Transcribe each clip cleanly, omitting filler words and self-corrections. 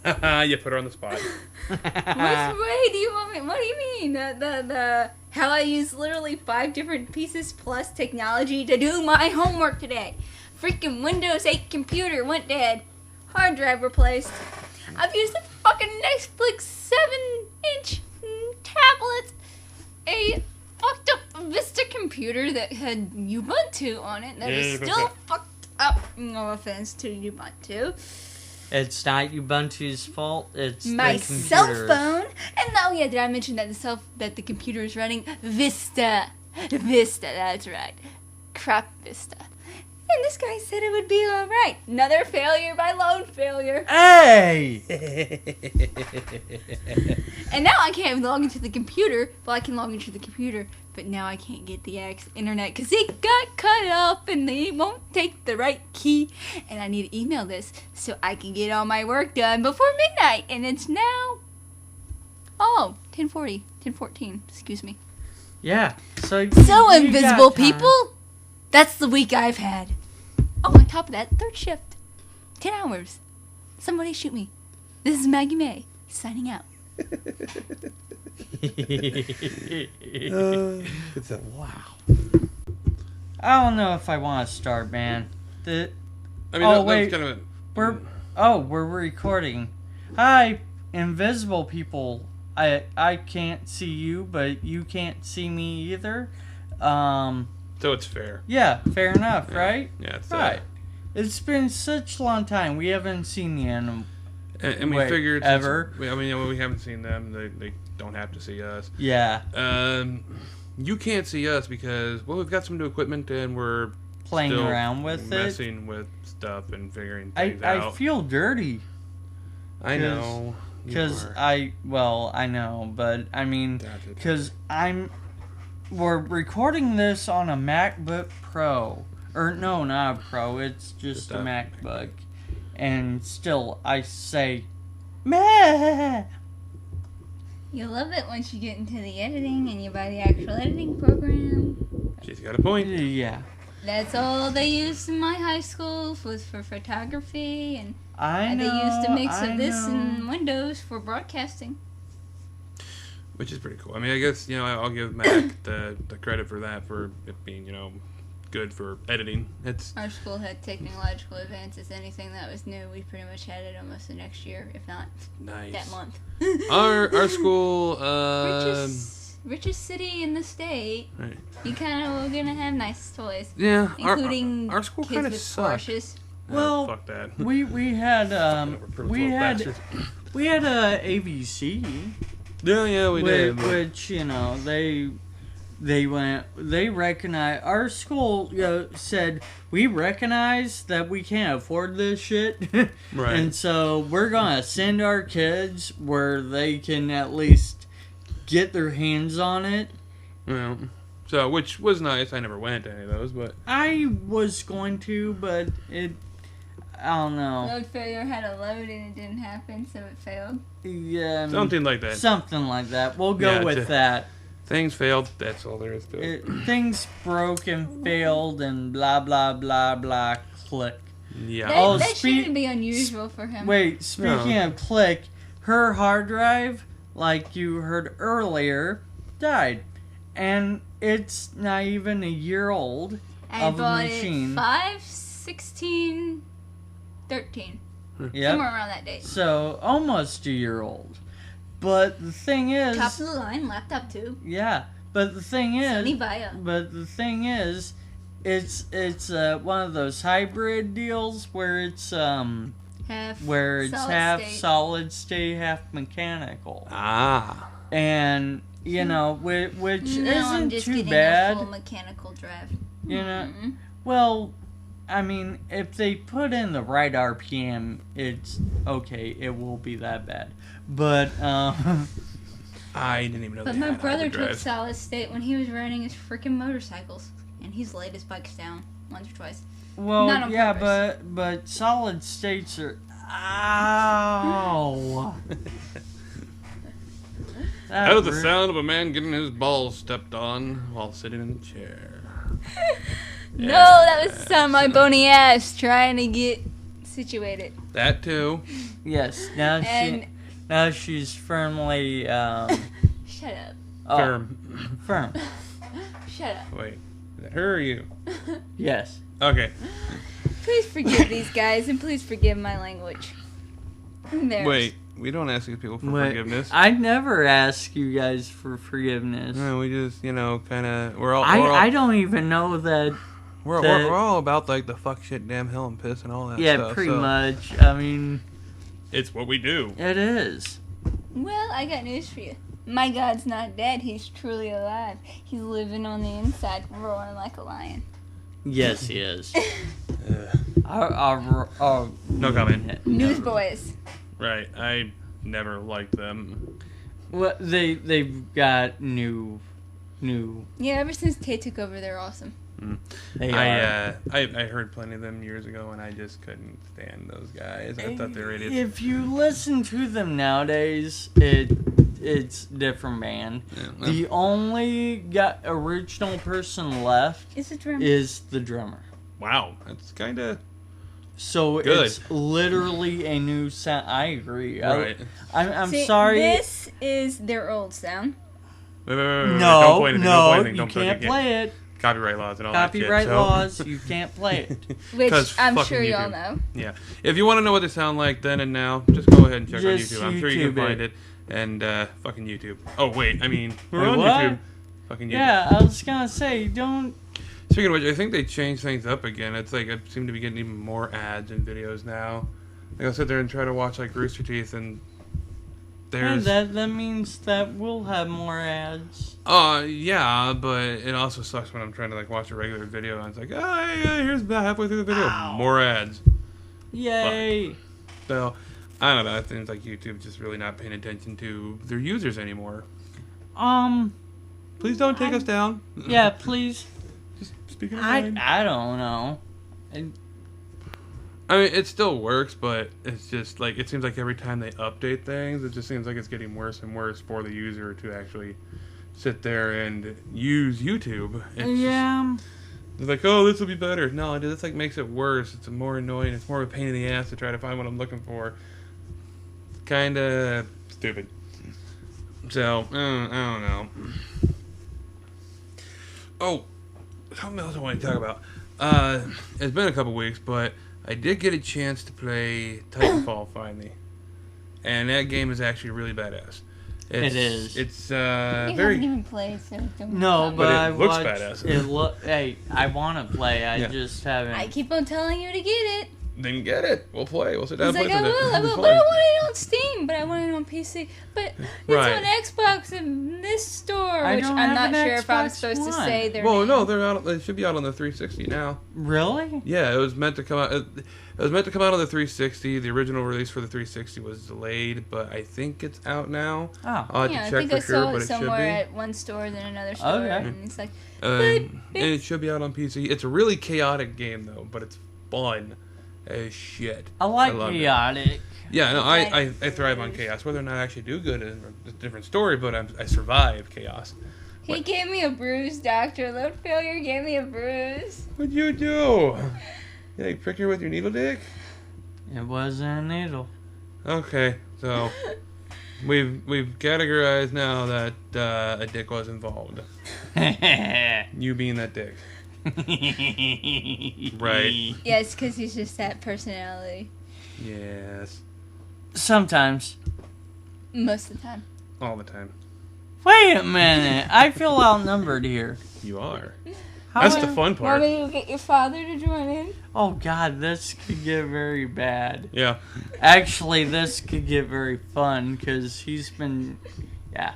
You put her on the spot. Which way do you want me? What do you mean? The how I use literally 5 different pieces plus technology to do my homework today. Freaking Windows 8 computer went dead. Hard drive replaced. I've used the fucking Netflix 7-inch tablet. A fucked up Vista computer that had Ubuntu on it that is still fucked up. No offense to Ubuntu. It's not Ubuntu's fault. It's My the cell computer's. phone. And oh yeah, did I mention that the computer is running Vista? Vista, that's right. Crap Vista. And this guy said it would be alright. Another failure by load failure. Hey! And now I can't log into the computer. Well, I can log into the computer, but now I can't get the internet because it got cut off and they won't take the right key. And I need to email this so I can get all my work done before midnight. And it's now 10:14, excuse me. Yeah. So Invisible people, that's the week I've had. Oh, on top of that, 3rd shift. 10 hours. Somebody shoot me. This is Maggie May, signing out. Wow. I don't know if I want to start, man. Wait. Kind of we're recording. Hi, invisible people. I can't see you, but you can't see me either. So it's fair. Yeah, fair enough, right? Yeah, it's right. It's been such a long time. We haven't seen the animal. And we figured ever. We haven't seen them. They don't have to see us. Yeah. You can't see us because we've got some new equipment and we're playing still around with messing with stuff and figuring things out. I feel dirty. I know. Because I know, but I mean, because we're recording this on a MacBook Pro. Or no, not a Pro. It's just a MacBook. And still, I say, meh. You love it once you get into the editing and you buy the actual editing program. She's got a point. Yeah. That's all they used in my high school was for photography, and they used a mix of this and Windows for broadcasting. Which is pretty cool. I mean, I guess, I'll give Mac the credit for that, for it being, good for editing. Our school had technological advances. Anything that was new, we pretty much had it almost the next year, if not that month. Our school, richest city in the state. Right. You kind of were gonna have nice toys. Yeah, including our school kids with sucked. Porsches. Well, fuck that. we had a AVC. Yeah, we did. Which they recognize, our school said, we recognize that we can't afford this shit. Right. And so we're going to send our kids where they can at least get their hands on it. Yeah. So, which was nice. I never went to any of those, but I was going to, but I don't know. Load failure had a load and it didn't happen, so it failed. Yeah. Something like that. Something like that. We'll go with that. Things failed. That's all there is to it. Things broke and failed and blah, blah, blah, blah, click. Yeah. That shouldn't be unusual for him. Wait, speaking of click, her hard drive, like you heard earlier, died. And it's not even a year old I of bought a machine. It 5/16/13. Yep. Somewhere around that date. So, almost a year old. But the thing is... Top of the line, laptop too. Yeah, but the thing is... Sony Vaio. But the thing is, it's one of those hybrid deals where it's half solid state, half mechanical. Ah. And which isn't I'm just too getting bad. A full mechanical drive. Well, I mean, if they put in the right RPM, it's okay. It won't be that bad. But I didn't even know. But my brother took solid state when he was riding his freaking motorcycles, and he's laid his bikes down once or twice. Well, Not on purpose. but solid states are. Ow! That was the sound of a man getting his balls stepped on while sitting in the chair. No, that was the sound of my bony ass trying to get situated. That too. Yes. Now she's firmly. Shut up. Firm. Shut up. Wait, is that her or you? Yes. Okay. Please forgive these guys, and please forgive my language. Wait, we don't ask these people for forgiveness. I never ask you guys for forgiveness. No, we just, kind of, we're all. I don't even know that. We're all about like the fuck, shit, damn, hell, and piss and all that stuff. Yeah, pretty much. I mean, it's what we do. It is. Well, I got news for you. My God's not dead. He's truly alive. He's living on the inside, roaring like a lion. Yes, he is. No comment. Newsboys. Right. I never liked them. Well, they've got new. Yeah, ever since Tay took over, they're awesome. I heard plenty of them years ago, and I just couldn't stand those guys. I thought they were idiots. If you listen to them nowadays, it's different band. Yeah, the only original person left is the drummer. Wow, that's kind of. So good. It's literally a new sound. I agree. Right. I'm sorry. This is their old sound. Wait, no, you can't play it. Copyright laws and all Copyright that shit. laws, you can't play it. Which I'm sure y'all know. Yeah. If you want to know what they sound like then and now, just go ahead and check on YouTube. I'm sure you can find it. And fucking YouTube. Oh, wait. I mean, we're on YouTube. Fucking YouTube. Yeah, I was going to say, don't... Speaking of which, I think they changed things up again. It's like I seem to be getting even more ads and videos now. Like I'll sit there and try to watch like Rooster Teeth and there's... Yeah, that means that we'll have more ads. Yeah, but it also sucks when I'm trying to like watch a regular video and it's like, here's about halfway through the video, more ads. Yay! Fuck. So, I don't know. It seems like YouTube's just really not paying attention to their users anymore. Please don't take us down. Yeah, please. Just speaking of mind. I don't know. I mean, it still works, but it's just like it seems like every time they update things, it just seems like it's getting worse and worse for the user to actually sit there and use YouTube. It's they're like, oh, this will be better. No, this like makes it worse. It's more annoying. It's more of a pain in the ass to try to find what I'm looking for. Kind of stupid. So, I don't know. Oh, something else I want to talk about. It's been a couple weeks, but I did get a chance to play Titanfall finally. And that game is actually really badass. It is. It's you very... haven't even played, so don't No, but it looks badass. Hey, I want to play. I just haven't. I keep on telling you to get it. Then get it. We'll play. We'll sit down He's and like, play I will, but I want it on Steam, but I want it on PC. But it's on Xbox in this store, which I'm not sure if I'm supposed to say their name. No, they're out. They should be out on the 360 now. Really? Yeah, it was meant to come out. It was meant to come out on the 360. The original release for the 360 was delayed, but I think it's out now. Oh, I'll have to check for sure, but it should be. I somewhere at one store, then another store, and it's like. And it should be out on PC. It's a really chaotic game though, but it's fun as shit. I like chaotic. Yeah, no, I thrive on chaos. Whether or not I actually do good is a different story, but I survive chaos. He gave me a bruise, Doctor. Load failure gave me a bruise. What'd you do? You prick her with your needle dick? It wasn't a needle. Okay, so we've categorized now that a dick was involved. You being that dick. Right. Yes, because he's just that personality. Yes. Sometimes. Most of the time. All the time. Wait a minute. I feel outnumbered here. You are. That's the fun part. Want me to get your father to join in? Oh, God, this could get very bad. Yeah. Actually, this could get very fun, because he's been... Yeah.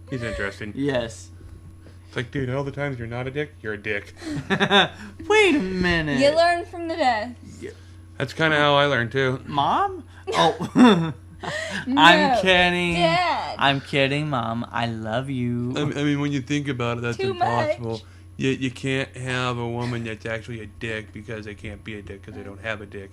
He's interesting. Yes. It's like, dude, all the times you're not a dick, you're a dick. Wait a minute. You learn from the best. That's kind of how I learned, too. Mom? Oh. No, I'm kidding. Dad. I'm kidding, Mom. I love you. I mean, when you think about it, that's Too impossible. much. You can't have a woman that's actually a dick because they can't be a dick because they don't have a dick.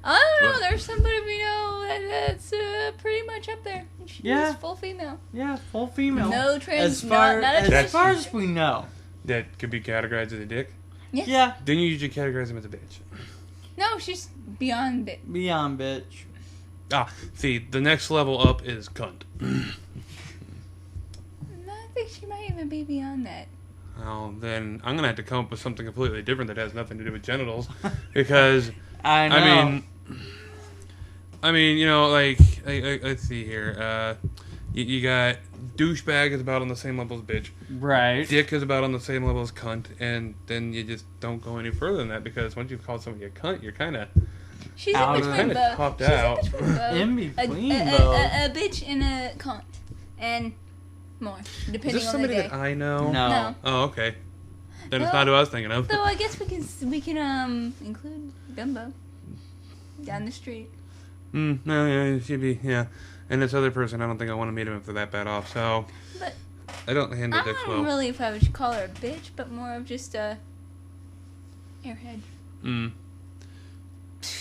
I don't know. There's somebody we know that's pretty much up there. She's full female. Yeah, full female. No trans. As far as we know. That could be categorized as a dick? Yes. Yeah. Then you usually categorize them as a bitch. No, she's beyond it. Beyond bitch. See, the next level up is cunt. No, I think she might even be beyond that. Well, then I'm gonna have to come up with something completely different that has nothing to do with genitals, because I know. I mean, you know, like, let's see here. You got douchebag is about on the same level as bitch. Right. Dick is about on the same level as cunt, and then you just don't go any further than that, because once you've called somebody a cunt, you're kind of She's in between both. Topped She's out. In between a bitch and a cunt, and more, depending Is this on somebody the day. that I know? No. Oh, okay. Then it's not who I was thinking of. So I guess we can include Gumbo down the street. No, yeah, it should be, yeah. And this other person, I don't think I want to meet him if they're that bad off, so... But I don't handle I dicks don't well. really if I would call her a bitch, but more of just a airhead.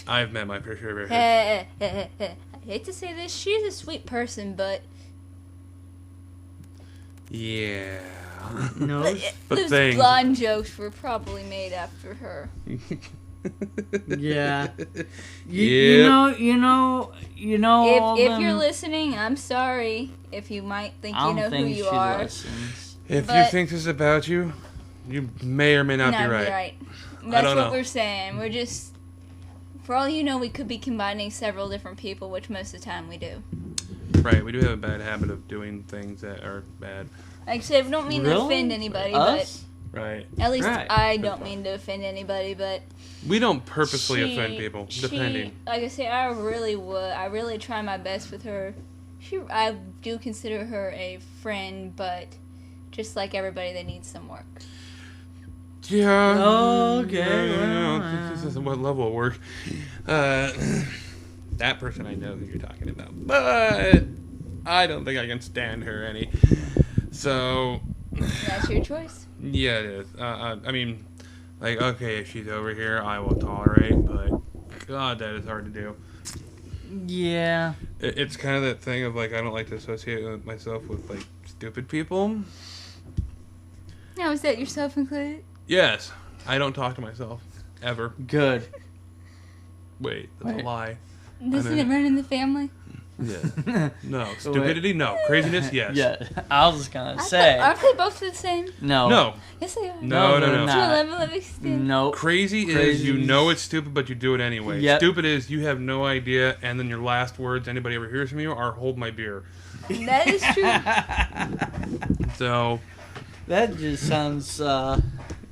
I've met my fair share of airheads. I hate to say this, she's a sweet person, but... No. But those things. blonde jokes were probably made after her. Yeah. Yep. You know. all If them- you're listening, I'm sorry. If you might think I you don't know who think you she are. listens. If you But- think this is about you, you may or may not be right. That's don't what know. we're saying. We're just, for all you know, we could be combining several different people, which most of the time we do. Right, we do have a bad habit of doing things that are bad. Like I said, we don't mean to Really? offend anybody, Us? Right. but at least Right. I don't mean to offend anybody, but We don't purposely offend people, she- depending. Like I say, I really would. I really try my best with her. I do consider her a friend, but just like everybody, they need some work. Yeah. Okay, well, This isn't what level of work. That person I know who you're talking about. But I don't think I can stand her any. So, That's your choice. yeah, it is. I mean, like, okay, if she's over here, I will tolerate, but God, that is hard to do. Yeah. It's kind of that thing of, like, I don't like to associate myself with, like, stupid people. Now, is that yourself included? Yes, I don't talk to myself. Ever. Good. Wait, that's Wait. a lie. Doesn't it run in the family? Yeah. No. Stupidity? No. Craziness? Yes. Yeah. I was just gonna say. Aren't they both the same? No. No. Yes, they are. No, they're no. To a not. level of extent. Nope. Crazy is Crazy you is- know it's stupid, but you do it anyway. Yep. Stupid is you have no idea, and then your last words anybody ever hears from you are "hold my beer." That is true. So That just sounds.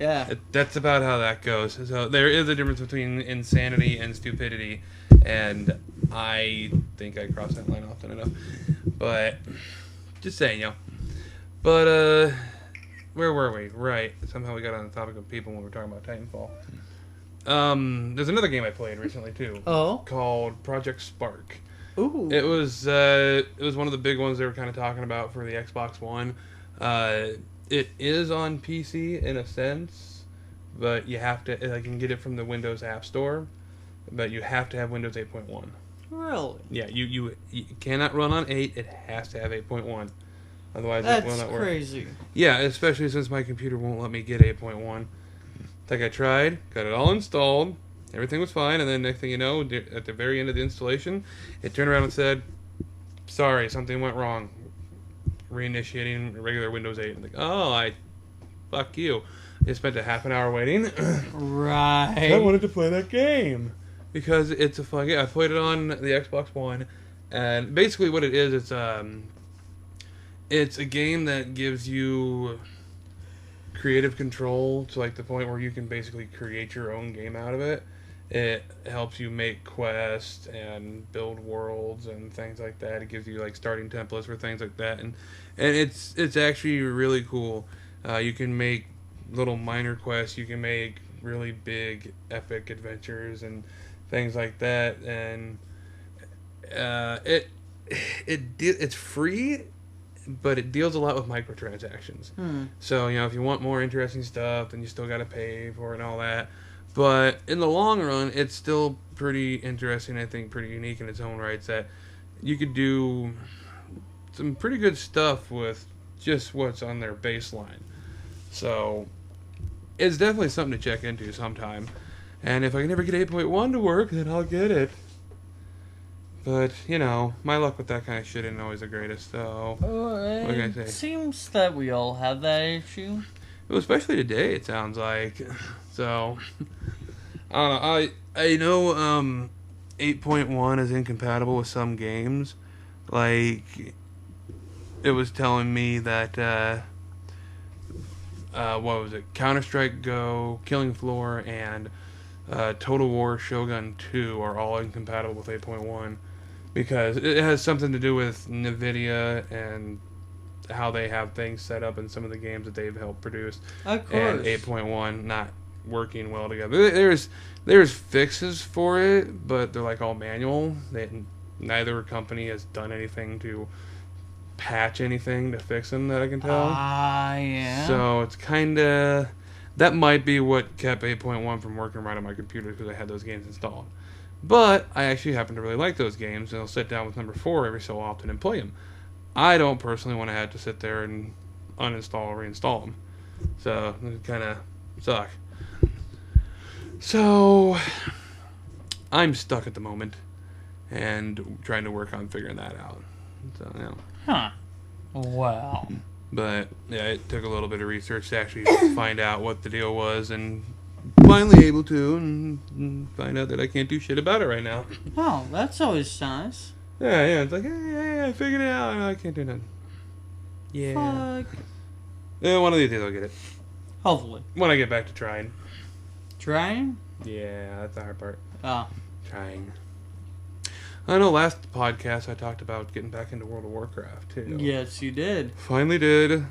Yeah. that's about how that goes. So there is a difference between insanity and stupidity, and I think I cross that line often enough. But just saying, But where were we? Right. Somehow we got on the topic of people when we were talking about Titanfall. There's another game I played recently too. Oh. Called Project Spark. Ooh. It was one of the big ones they were kind of talking about for the Xbox One. It is on PC in a sense, but you have to. I can get it from the Windows App Store, but you have to have Windows 8.1. Really? Yeah, you cannot run on 8. It has to have 8.1. Otherwise, That's it will not work. crazy. Yeah, especially since my computer won't let me get 8.1. Like I tried, got it all installed, everything was fine, and then next thing you know, at the very end of the installation, it turned around and said, "Sorry, something went wrong. Reinitiating regular Windows 8." I'm like, "Oh, fuck you." I spent a half an hour waiting. Right. I wanted to play that game because it's a fun game. I played it on the Xbox One, and basically what it is, it's a game that gives you creative control to like the point where you can basically create your own game out of it. It helps you make quests and build worlds and things like that. It gives you like starting templates for things like that, and it's actually really cool. You can make little minor quests. You can make really big epic adventures and things like that. And it's free, but it deals a lot with microtransactions. So, if you want more interesting stuff, then you still got to pay for it and all that. But in the long run, it's still pretty interesting, I think, pretty unique in its own rights, that you could do some pretty good stuff with just what's on their baseline. So, it's definitely something to check into sometime. And if I can ever get 8.1 to work, then I'll get it. But, my luck with that kind of shit isn't always the greatest, so... what can I say? It seems that we all have that issue. Well, especially today, it sounds like. So, I don't know. I know 8.1 is incompatible with some games. Like, it was telling me that, what was it? Counter-Strike Go, Killing Floor, and Total War Shogun 2 are all incompatible with 8.1. Because it has something to do with NVIDIA and how they have things set up in some of the games that they've helped produce. Of course. And 8.1 not working well together. There's fixes for it, but they're like all manual. Neither company has done anything to patch anything to fix them that I can tell. Yeah. So it's kind of... That might be what kept 8.1 from working right on my computer because I had those games installed. But I actually happen to really like those games, and I'll sit down with number 4 every so often and play them. I don't personally want to have to sit there and uninstall or reinstall them. So it kind of suck. So I'm stuck at the moment and trying to work on figuring that out. So, Huh. Wow. But yeah, it took a little bit of research to actually find out what the deal was, and finally able to and find out that I can't do shit about it right now. Oh, that's always nice. Yeah, it's like, hey, I figured it out. I can't do nothing. Yeah. Fuck. Yeah, one of these days I'll get it. Hopefully. When I get back to trying. Trying? Yeah, that's the hard part. Oh. Trying. I know last podcast I talked about getting back into World of Warcraft, too. Yes, you did. Finally did.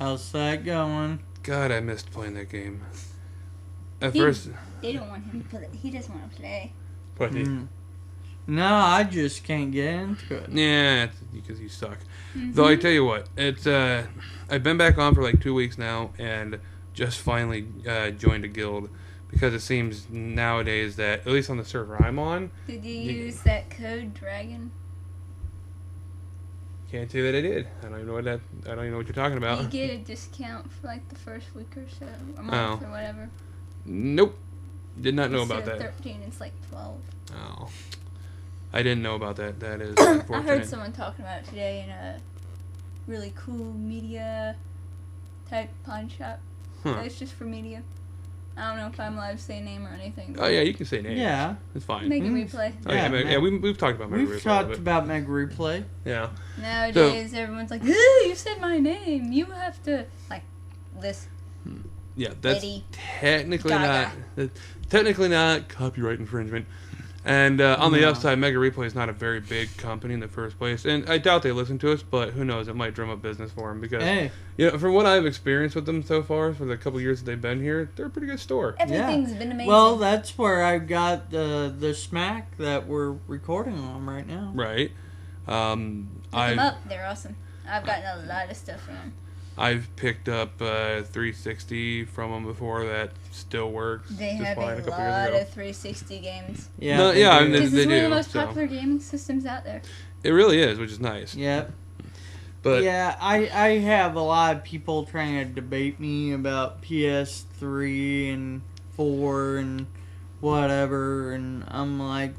How's that going? God, I missed playing that game. At first... They don't want him to play. He doesn't want to play. Pussy. No, I just can't get into it. Yeah, it's because you suck. Mm-hmm. Though I tell you what, it's I've been back on for like 2 weeks now, and just finally joined a guild because it seems nowadays that, at least on the server I'm on... Did you use that code Dragon? Can't say that I did. I don't even know what you're talking about. You get a discount for like the first week or so, or month or whatever. Nope. Did not know about that. 13, it's like 12. Oh. I didn't know about that. That is unfortunate. I heard someone talking about it today in a really cool media type pawn shop. Huh. It's just for media. I don't know if I'm allowed to say name or anything. Oh, yeah, you can say names. Yeah. It's fine. Make a replay. Oh, yeah, we've talked about Mega Replay. We've talked about Mega Replay. Yeah. Nowadays, everyone's like, you said my name. You have to, like, this. Yeah, that's Eddie technically Gaga. not copyright infringement. And on the upside, Mega Replay is not a very big company in the first place, and I doubt they listen to us. But who knows? It might drum up business for them because, from what I've experienced with them so far, for the couple years that they've been here, they're a pretty good store. Everything's been amazing. Well, that's where I got the smack that we're recording on right now. Right. Look them up. They're awesome. I've gotten a lot of stuff from them. I've picked up 360 from them before that still works. They just have fine a couple lot years ago. of 360 games. Yeah, no, they yeah, do. This they is one of do, the most popular gaming systems out there. It really is, which is nice. Yep. But yeah, I have a lot of people trying to debate me about PS3 and 4 and whatever, and I'm like,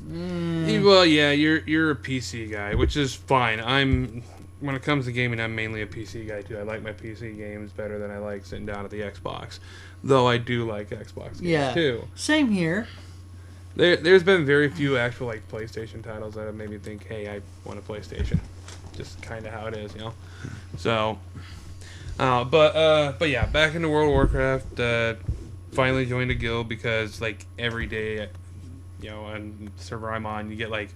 well, yeah, you're a PC guy, which is fine. When it comes to gaming, I'm mainly a PC guy too. I like my PC games better than I like sitting down at the Xbox. Though I do like Xbox games too. Same here. There's been very few actual like PlayStation titles that have made me think, hey, I want a PlayStation. Just kind of how it is, So, but yeah, back into World of Warcraft. Finally joined a guild because like every day, on the server I'm on, you get like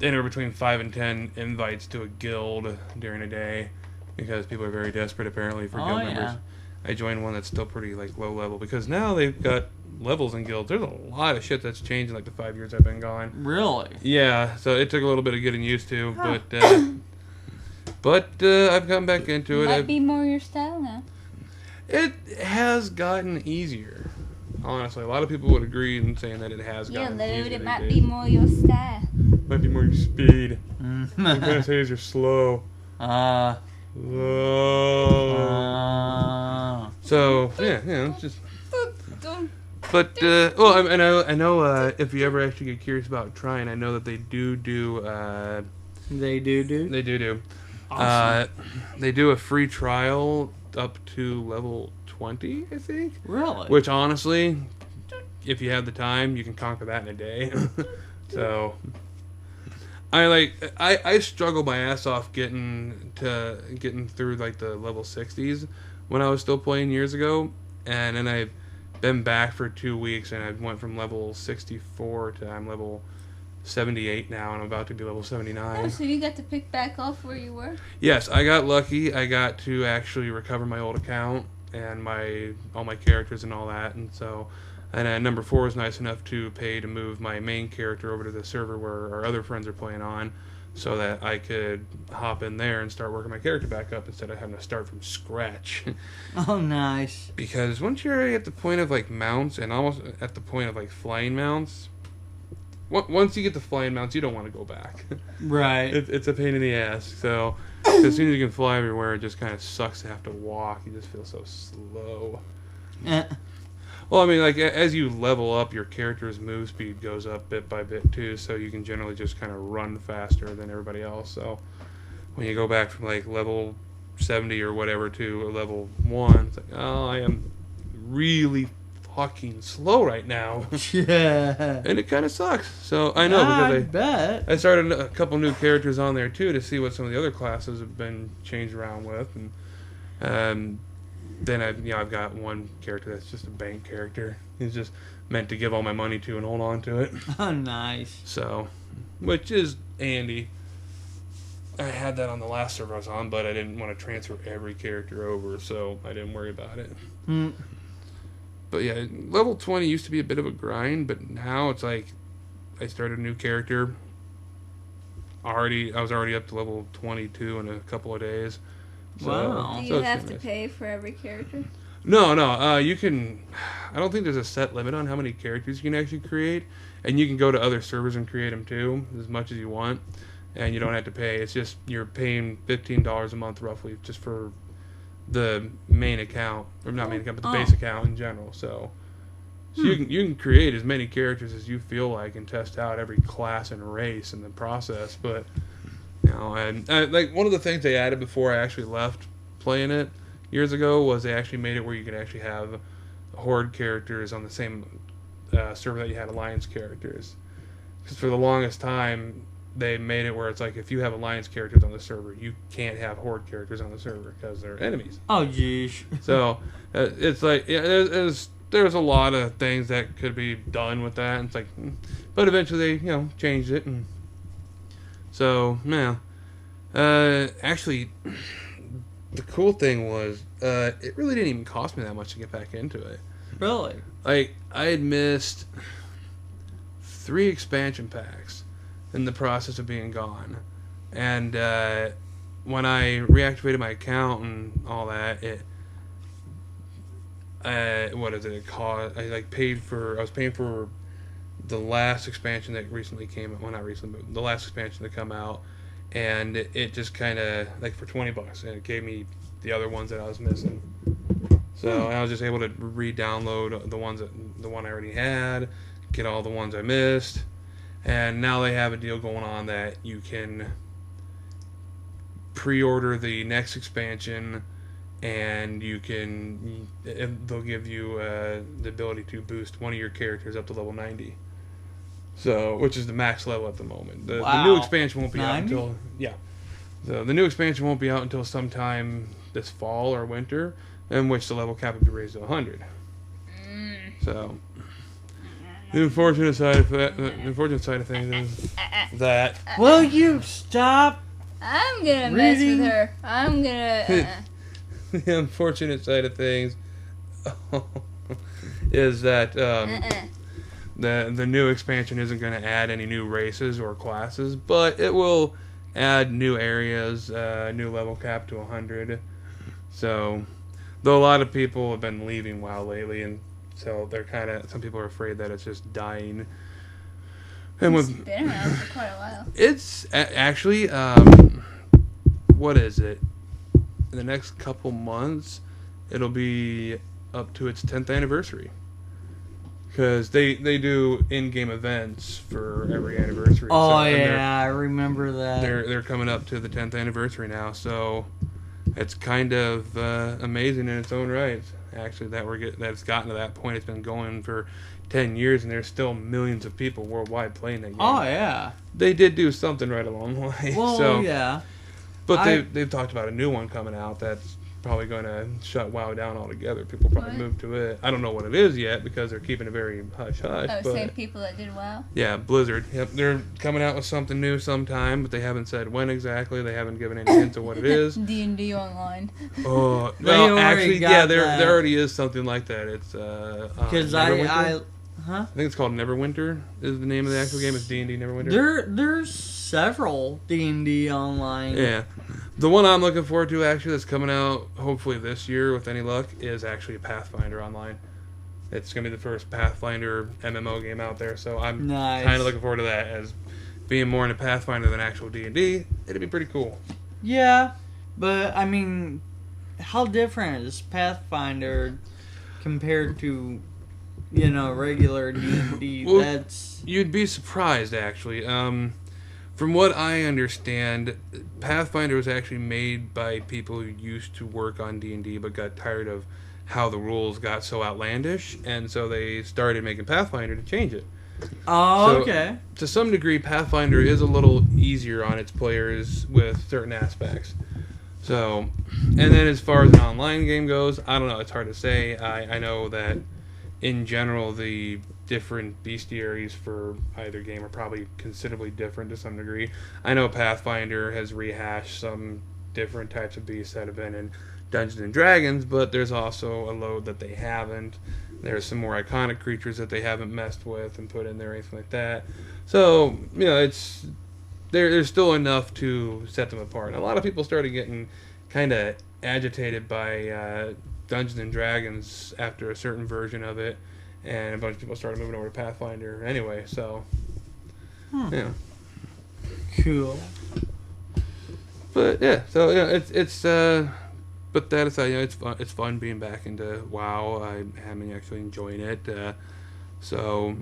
anywhere between 5 and 10 invites to a guild during a day because people are very desperate apparently for guild members. I joined one that's still pretty like low level because now they've got levels in guilds. There's a lot of shit that's changed in like the 5 years I've been gone. Really? Yeah, so it took a little bit of getting used to, but I've gotten back into it. Might be more your style now. It has gotten easier. Honestly, a lot of people would agree in saying that it has gotten easier. Yeah, it might be more your style. Might be more your speed. I'm going to say is you're slow. Slow. So, yeah, it's just... But I know if you ever actually get curious about trying, I know that they do. They do. Awesome. They do a free trial up to level 20, I think. Really? Which honestly, if you have the time, you can conquer that in a day. So, I struggle my ass off getting through like the level 60s when I was still playing years ago, and then I've been back for 2 weeks, and I went from level 64 to I'm level 78 now, and I'm about to be level 79. Oh, so you got to pick back off where you were? Yes, I got lucky. I got to actually recover my old account and all my characters and all that, and number 4 was nice enough to pay to move my main character over to the server where our other friends are playing on, so that I could hop in there and start working my character back up instead of having to start from scratch. Oh, nice. Because once you're at the point of like mounts and almost at the point of like flying mounts, once you get the flying mounts, you don't want to go back. Right. It's a pain in the ass. So as soon as you can fly everywhere, it just kind of sucks to have to walk. You just feel so slow. Well, I mean, like, as you level up, your character's move speed goes up bit by bit, too, so you can generally just kind of run faster than everybody else. So when you go back from, like, level 70 or whatever to level 1, it's like, oh, I am really fucking slow right now. Yeah. And it kind of sucks. So I know, because I started a couple new characters on there, too, to see what some of the other classes have been changed around with. And then I've got one character that's just a bank character. He's just meant to give all my money to and hold on to it. Oh, nice. So, which is handy. I had that on the last server I was on, but I didn't want to transfer every character over, so I didn't worry about it. But yeah, level 20 used to be a bit of a grind, but now it's like I started a new character. I was already up to level 22 in a couple of days. So, wow. Do you have to pay for every character? No. You can. I don't think there's a set limit on how many characters you can actually create, and you can go to other servers and create them too, as much as you want, and you don't have to pay. It's just you're paying $15 a month roughly just for the main account, or not main account, but the base account in general. So you can create as many characters as you feel like and test out every class and race in the process, but. And like one of the things they added before I actually left playing it years ago was they actually made it where you could actually have Horde characters on the same server that you had Alliance characters. Because for the longest time, they made it where it's like if you have Alliance characters on the server, you can't have Horde characters on the server because they're enemies. Oh, geez. So it's like there's a lot of things that could be done with that. And it's like, but eventually they changed it and. So, yeah. Actually, the cool thing was, it really didn't even cost me that much to get back into it. Really? Like, I had missed 3 expansion packs in the process of being gone. And, when I reactivated my account and all that, what is it? It cost, I was paying for the last expansion that recently came out, well not recently, but the last expansion to come out, and it just kind of, like for $20, and it gave me the other ones that I was missing. So I was just able to re-download the one I already had, get all the ones I missed, and now they have a deal going on that you can pre-order the next expansion, and they'll give you the ability to boost one of your characters up to level 90. So, which is the max level at the moment. The new expansion won't be 90? Out until So the new expansion won't be out until sometime this fall or winter, in which the level cap will be raised to 100. So the unfortunate side of things is that. Will you stop? I'm gonna mess with her. I'm gonna. The unfortunate side of things is that the new expansion isn't going to add any new races or classes, but it will add new areas, new level cap to 100. So, though a lot of people have been leaving WoW lately, and so some people are afraid that it's just dying. And It's been around for quite a while. It's actually, what is it? In the next couple months, it'll be up to its 10th anniversary. Because they do in-game events for every anniversary. Oh, I remember that. They're coming up to the 10th anniversary now, so it's kind of amazing in its own right. Actually, that it's gotten to that point. It's been going for 10 years, and there's still millions of people worldwide playing that game. Oh, yeah. They did do something right along the way. Well, yeah. But they've talked about a new one coming out that's probably going to shut WoW down altogether. People probably move to it. I don't know what it is yet because they're keeping it very hush-hush. Oh, same people that did WoW? Yeah, Blizzard. Yep, they're coming out with something new sometime, but they haven't said when exactly. They haven't given any hints of what it is. D&D Online. Oh, well, actually, yeah, there already is something like that. It's because I think it's called Neverwinter is the name of the actual game. It's D&D Neverwinter. There's several D&D Online. Yeah. The one I'm looking forward to, actually, that's coming out hopefully this year with any luck, is actually Pathfinder Online. It's going to be the first Pathfinder MMO game out there, so I'm kind of looking forward to that as being more into Pathfinder than actual D&D. It'd be pretty cool. Yeah, but, I mean, how different is Pathfinder compared to, regular D&D? Well, you'd be surprised, actually. From what I understand, Pathfinder was actually made by people who used to work on D&D but got tired of how the rules got so outlandish, and so they started making Pathfinder to change it. Oh, okay. To some degree, Pathfinder is a little easier on its players with certain aspects. So, and then as far as an online game goes, I don't know, it's hard to say. I know that in general, the different bestiaries for either game are probably considerably different to some degree. I know Pathfinder has rehashed some different types of beasts that have been in Dungeons and Dragons, but there's also a load that they haven't. There's some more iconic creatures that they haven't messed with and put in there, anything like that. So, it's there's still enough to set them apart. A lot of people started getting kind of agitated by Dungeons and Dragons after a certain version of it, and a bunch of people started moving over to Pathfinder anyway, so yeah. Cool. But yeah, so it's but that aside, it's fun being back into WoW. I'm actually enjoying it. So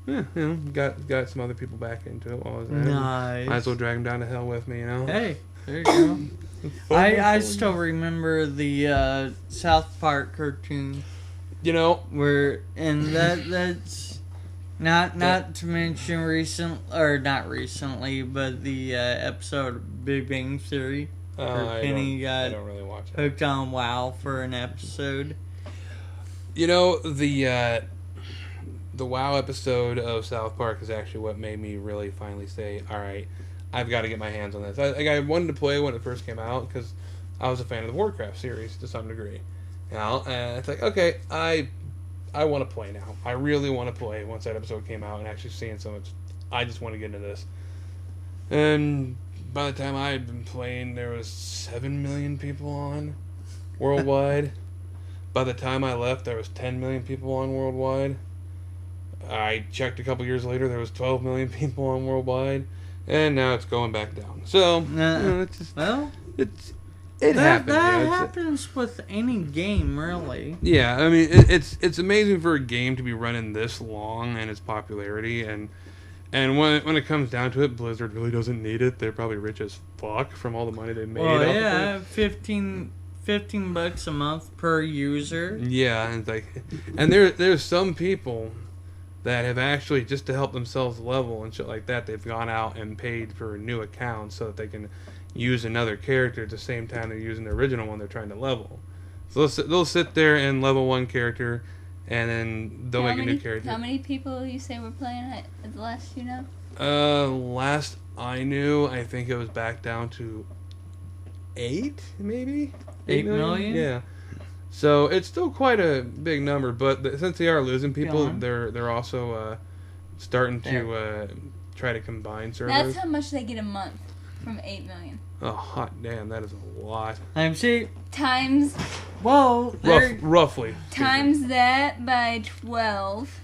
yeah, got some other people back into it while I was at it. Nice. Might as well drag them down to hell with me, Hey, there you go. I still remember the South Park cartoon. That's not to mention not recently, but the episode of Big Bang Theory. Where Penny got don't really watch it. Hooked on WoW for an episode. The WoW episode of South Park is actually what made me really finally say, all right, I've got to get my hands on this. I wanted to play when it first came out because I was a fan of the Warcraft series to some degree. And it's like, okay, I want to play now. I really want to play once that episode came out and actually seeing so much. I just want to get into this. And by the time I had been playing, there was 7 million people on worldwide. By the time I left, there was 10 million people on worldwide. I checked a couple years later, there was 12 million people on worldwide. And now it's going back down. So, it's just... Well... It happens. That happens with any game, really. Yeah, I mean, it's amazing for a game to be running this long and its popularity, and when it comes down to it, Blizzard really doesn't need it. They're probably rich as fuck from all the money they made. Well, yeah, $15 a month per user. Yeah, and there's some people that have actually, just to help themselves level and shit like that, they've gone out and paid for new accounts so that they can use another character at the same time they're using the original one they're trying to level. So they'll sit there and level one character, and then they'll make a new character. How many people you say were playing at the last you know? Last I knew, I think it was back down to 8, maybe? 8 million? Yeah. So it's still quite a big number, but since they are losing people, they're also starting to try to combine servers. That's how much they get a month from 8 million. Oh, hot damn, that is a lot. Times... Whoa. Roughly. Times that by 12.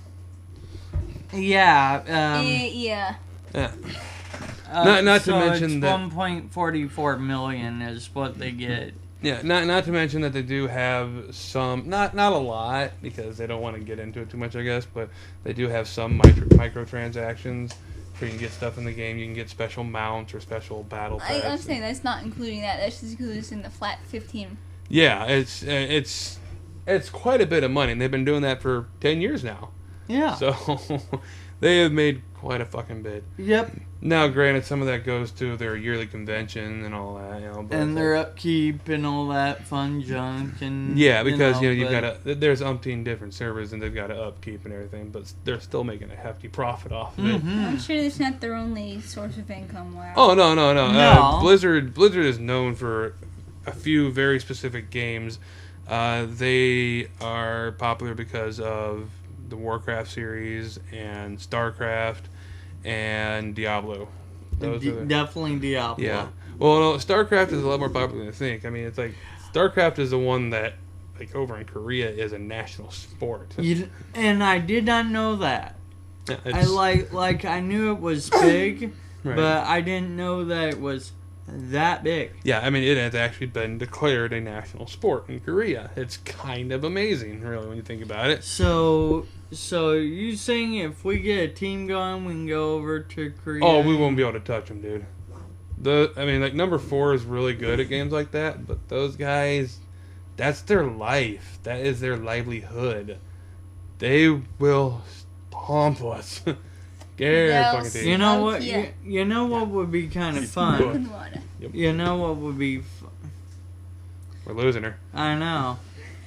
Yeah. Yeah. Not so to mention it's that 1.44 million is what they get Yeah, not to mention that they do have some, not a lot, because they don't want to get into it too much, I guess, but they do have some microtransactions where you can get stuff in the game. You can get special mounts or special battle pets. I'm saying that's not including that. That's just included in the flat 15. Yeah, it's quite a bit of money, and they've been doing that for 10 years now. Yeah. So they have made quite a fucking bit. Yep. Now, granted, some of that goes to their yearly convention and all that, But and their upkeep and all that fun junk and yeah, because you've got there's umpteen different servers and they've got to upkeep and everything, but they're still making a hefty profit off of it. I'm sure it's not their only source of income. Wow. Oh no. No. Blizzard is known for a few very specific games. They are popular because of the Warcraft series and StarCraft and Diablo. Definitely Diablo. Yeah. Well, no, StarCraft is a lot more popular than you think. I mean, it's like StarCraft is the one that, like, over in Korea is a national sport. And I did not know that. Yeah, I knew it was big, right. but I didn't know that it was that big. Yeah, I mean, it has actually been declared a national sport in Korea. It's kind of amazing, really, when you think about it. So you saying if we get a team going, we can go over to Korea? Oh, we won't be able to touch them, dude. Number 4 is really good at games like that, but those guys, that's their life. That is their livelihood. They will stomp us. Guaranteed. You know what? You know what would be kind of fun? Yep. You know what would be fun? We're losing her. I know.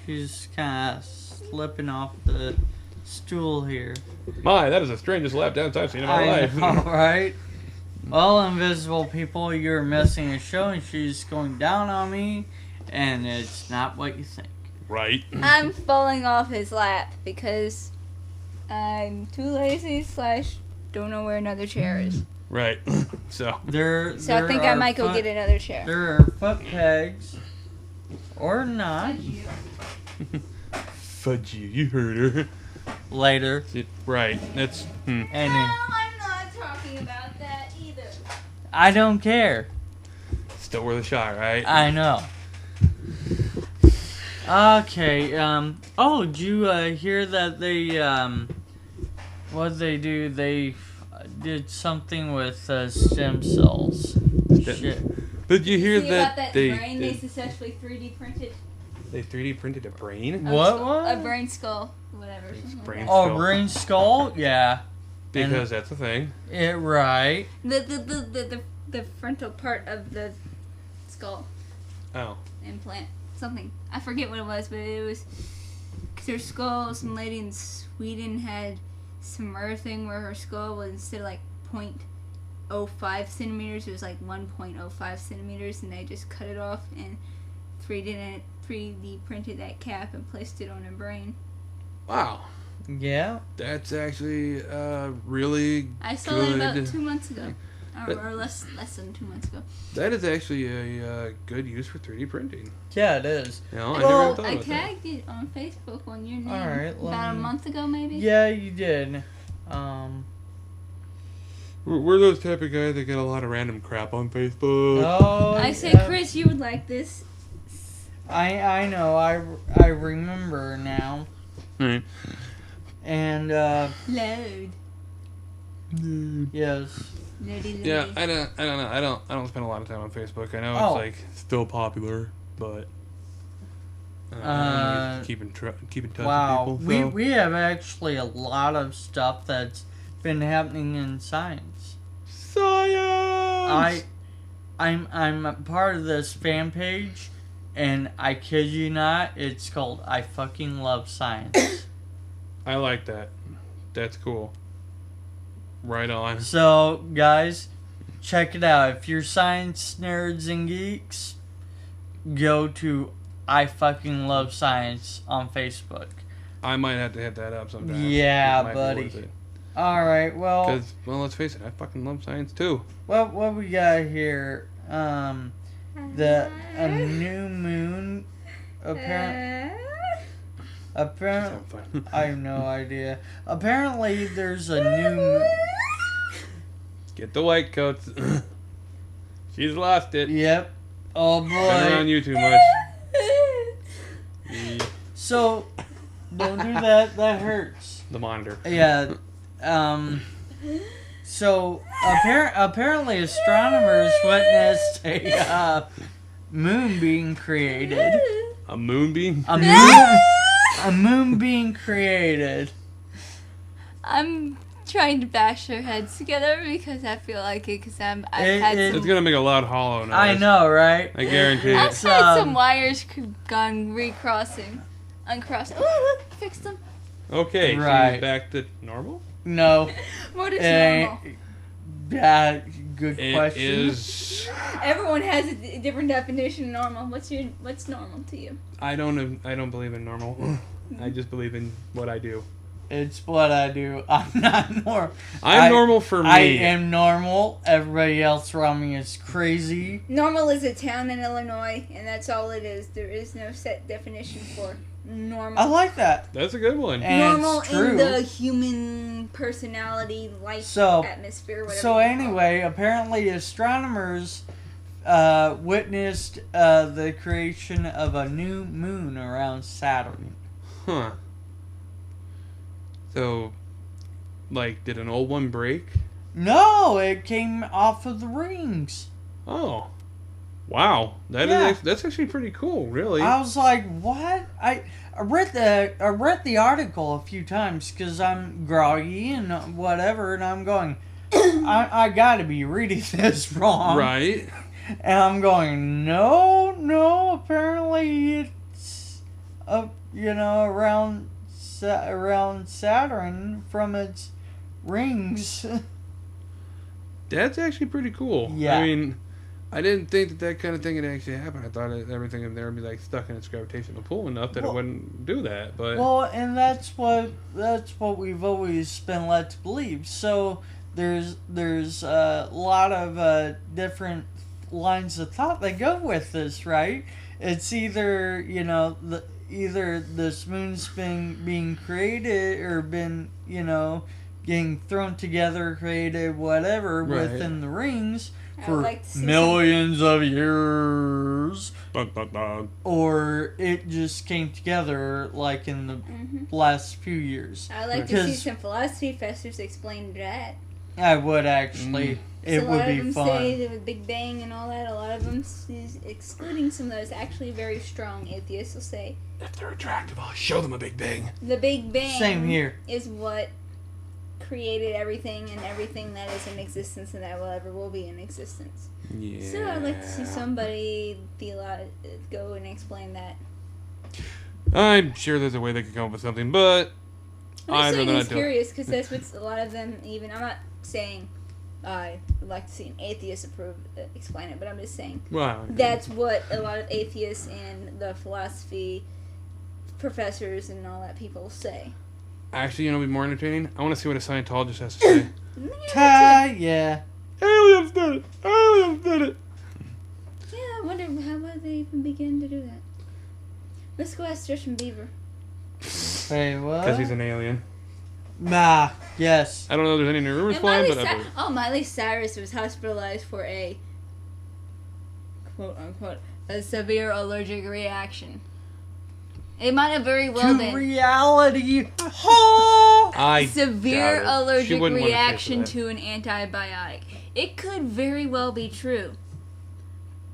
She's kind of slipping off the stool here. My, that is the strangest lap dance I've seen in my life. Know, right? Well, invisible people, you're missing a show, and she's going down on me, and it's not what you think. Right. I'm falling off his lap because I'm too lazy / don't know where another chair is. Right. So I think I might go get another chair. There are foot pegs, or not. Fudge you heard her. Later. Right. That's. No, I'm not talking about that either. I don't care. Still worth a shot, right? I know. Okay. Oh, did you hear that they what they do? They did something with stem cells. Shit. Did you hear that brain they successfully 3D printed? They 3D printed a brain? What? A brain skull. Whatever. Brain Oh, skull. brain skull? Yeah. Because that's a thing. Right. The frontal part of the skull. Oh. Implant. Something. I forget what it was, but it was... Because her skull, some lady in Sweden had some rare thing where her skull was, instead of like 0.05 centimeters, it was like 1.05 centimeters, and they just cut it off and 3D printed that cap and placed it on her brain. Wow. Yeah. That's actually really I saw good. that about 2 months ago. Or less than 2 months ago. That is actually a good use for 3D printing. Yeah, it is. You know, I tagged it on Facebook on your name about a month ago, maybe. Yeah, you did. We're those type of guys that get a lot of random crap on Facebook. Oh, I say, Chris, you would like this. I know. I remember now. Right. And Load. Yes. Loady. Yeah, I don't know. I don't spend a lot of time on Facebook. I know it's like still popular, but keeping touch with people. Wow, So. we have actually a lot of stuff that's been happening in science. Science. I'm a part of this fan page, and I kid you not, it's called I Fucking Love Science. I like that. That's cool. Right on. So, guys, check it out. If you're science nerds and geeks, go to I Fucking Love Science on Facebook. I might have to hit that up sometime. Yeah, buddy. Alright, well... Because, well, let's face it, I fucking love science too. What we got here? A new moon, apparently, I have no idea. Apparently, there's a new moon. Get the white coats. She's lost it. Yep. Oh boy. Been around you too much. So, don't do that. That hurts. The monitor. Yeah. So, apparently astronomers witnessed a moon being created. A moonbeam? A moon being created. I'm trying to bash their heads together because I feel like it. Because It's gonna make a loud hollow noise. I know, right? I guarantee I've it. had some wires gone uncrossed. Oh, look, fixed them. Okay, Right. so back to normal? No. What is normal? Yeah, good It question. is. Everyone has a different definition of normal. What's normal to you? I don't believe in normal. I just believe in what I do. It's what I do. I'm not normal. I'm normal for me. I am normal. Everybody else around me is crazy. Normal is a town in Illinois, and that's all it is. There is no set definition for normal. I like that. That's a good one. And normal it's true. in the human personality, life, atmosphere, whatever. So anyway, apparently astronomers witnessed the creation of a new moon around Saturn. Huh. So, like, did an old one break? No, it came off of the rings. Oh. Wow. That's actually pretty cool, really. I was like, what? I read the article a few times because I'm groggy and whatever, and I'm going, I gotta be reading this wrong. Right. And I'm going, no, apparently it's around Saturn from its rings. That's actually pretty cool. Yeah. I mean, I didn't think that kind of thing would actually happen. I thought everything in there would be like stuck in its gravitational pull enough that it wouldn't do that. But and that's what we've always been led to believe. So there's a lot of different lines of thought that go with this, right? It's either either this moon's being created or been getting thrown together, created, whatever, right. within the rings for like millions of years. Dun, dun, dun. Or it just came together like in the last few years. I'd like to see some philosophy professors explain that. I would actually. It would be fun. A lot of them say the Big Bang and all that. A lot of them, excluding some of those actually very strong atheists, will say, if they're attractive, I'll show them a Big Bang. The Big Bang Same here. is what created everything and everything that is in existence and that will be in existence. Yeah. So I'd like to see somebody go and explain that. I'm sure there's a way they could come up with something, but I'm just saying curious because that's what a lot of them even. I'm not saying I would like to see an atheist explain it, but I'm just saying that's what a lot of atheists and the philosophy professors and all that people say. Actually, it'd be more entertaining. I want to see what a Scientologist has to say. Yeah. Aliens did it! Aliens did it! Yeah, I wonder how would they even begin to do that. Let's go ask Justin Bieber. Wait, what? Because he's an alien. Nah, yes. I don't know if there's any new rumors flying, but Miley Cyrus was hospitalized for a quote-unquote a severe allergic reaction. It might have very well been reality. Severe allergic reaction to an antibiotic. It could very well be true.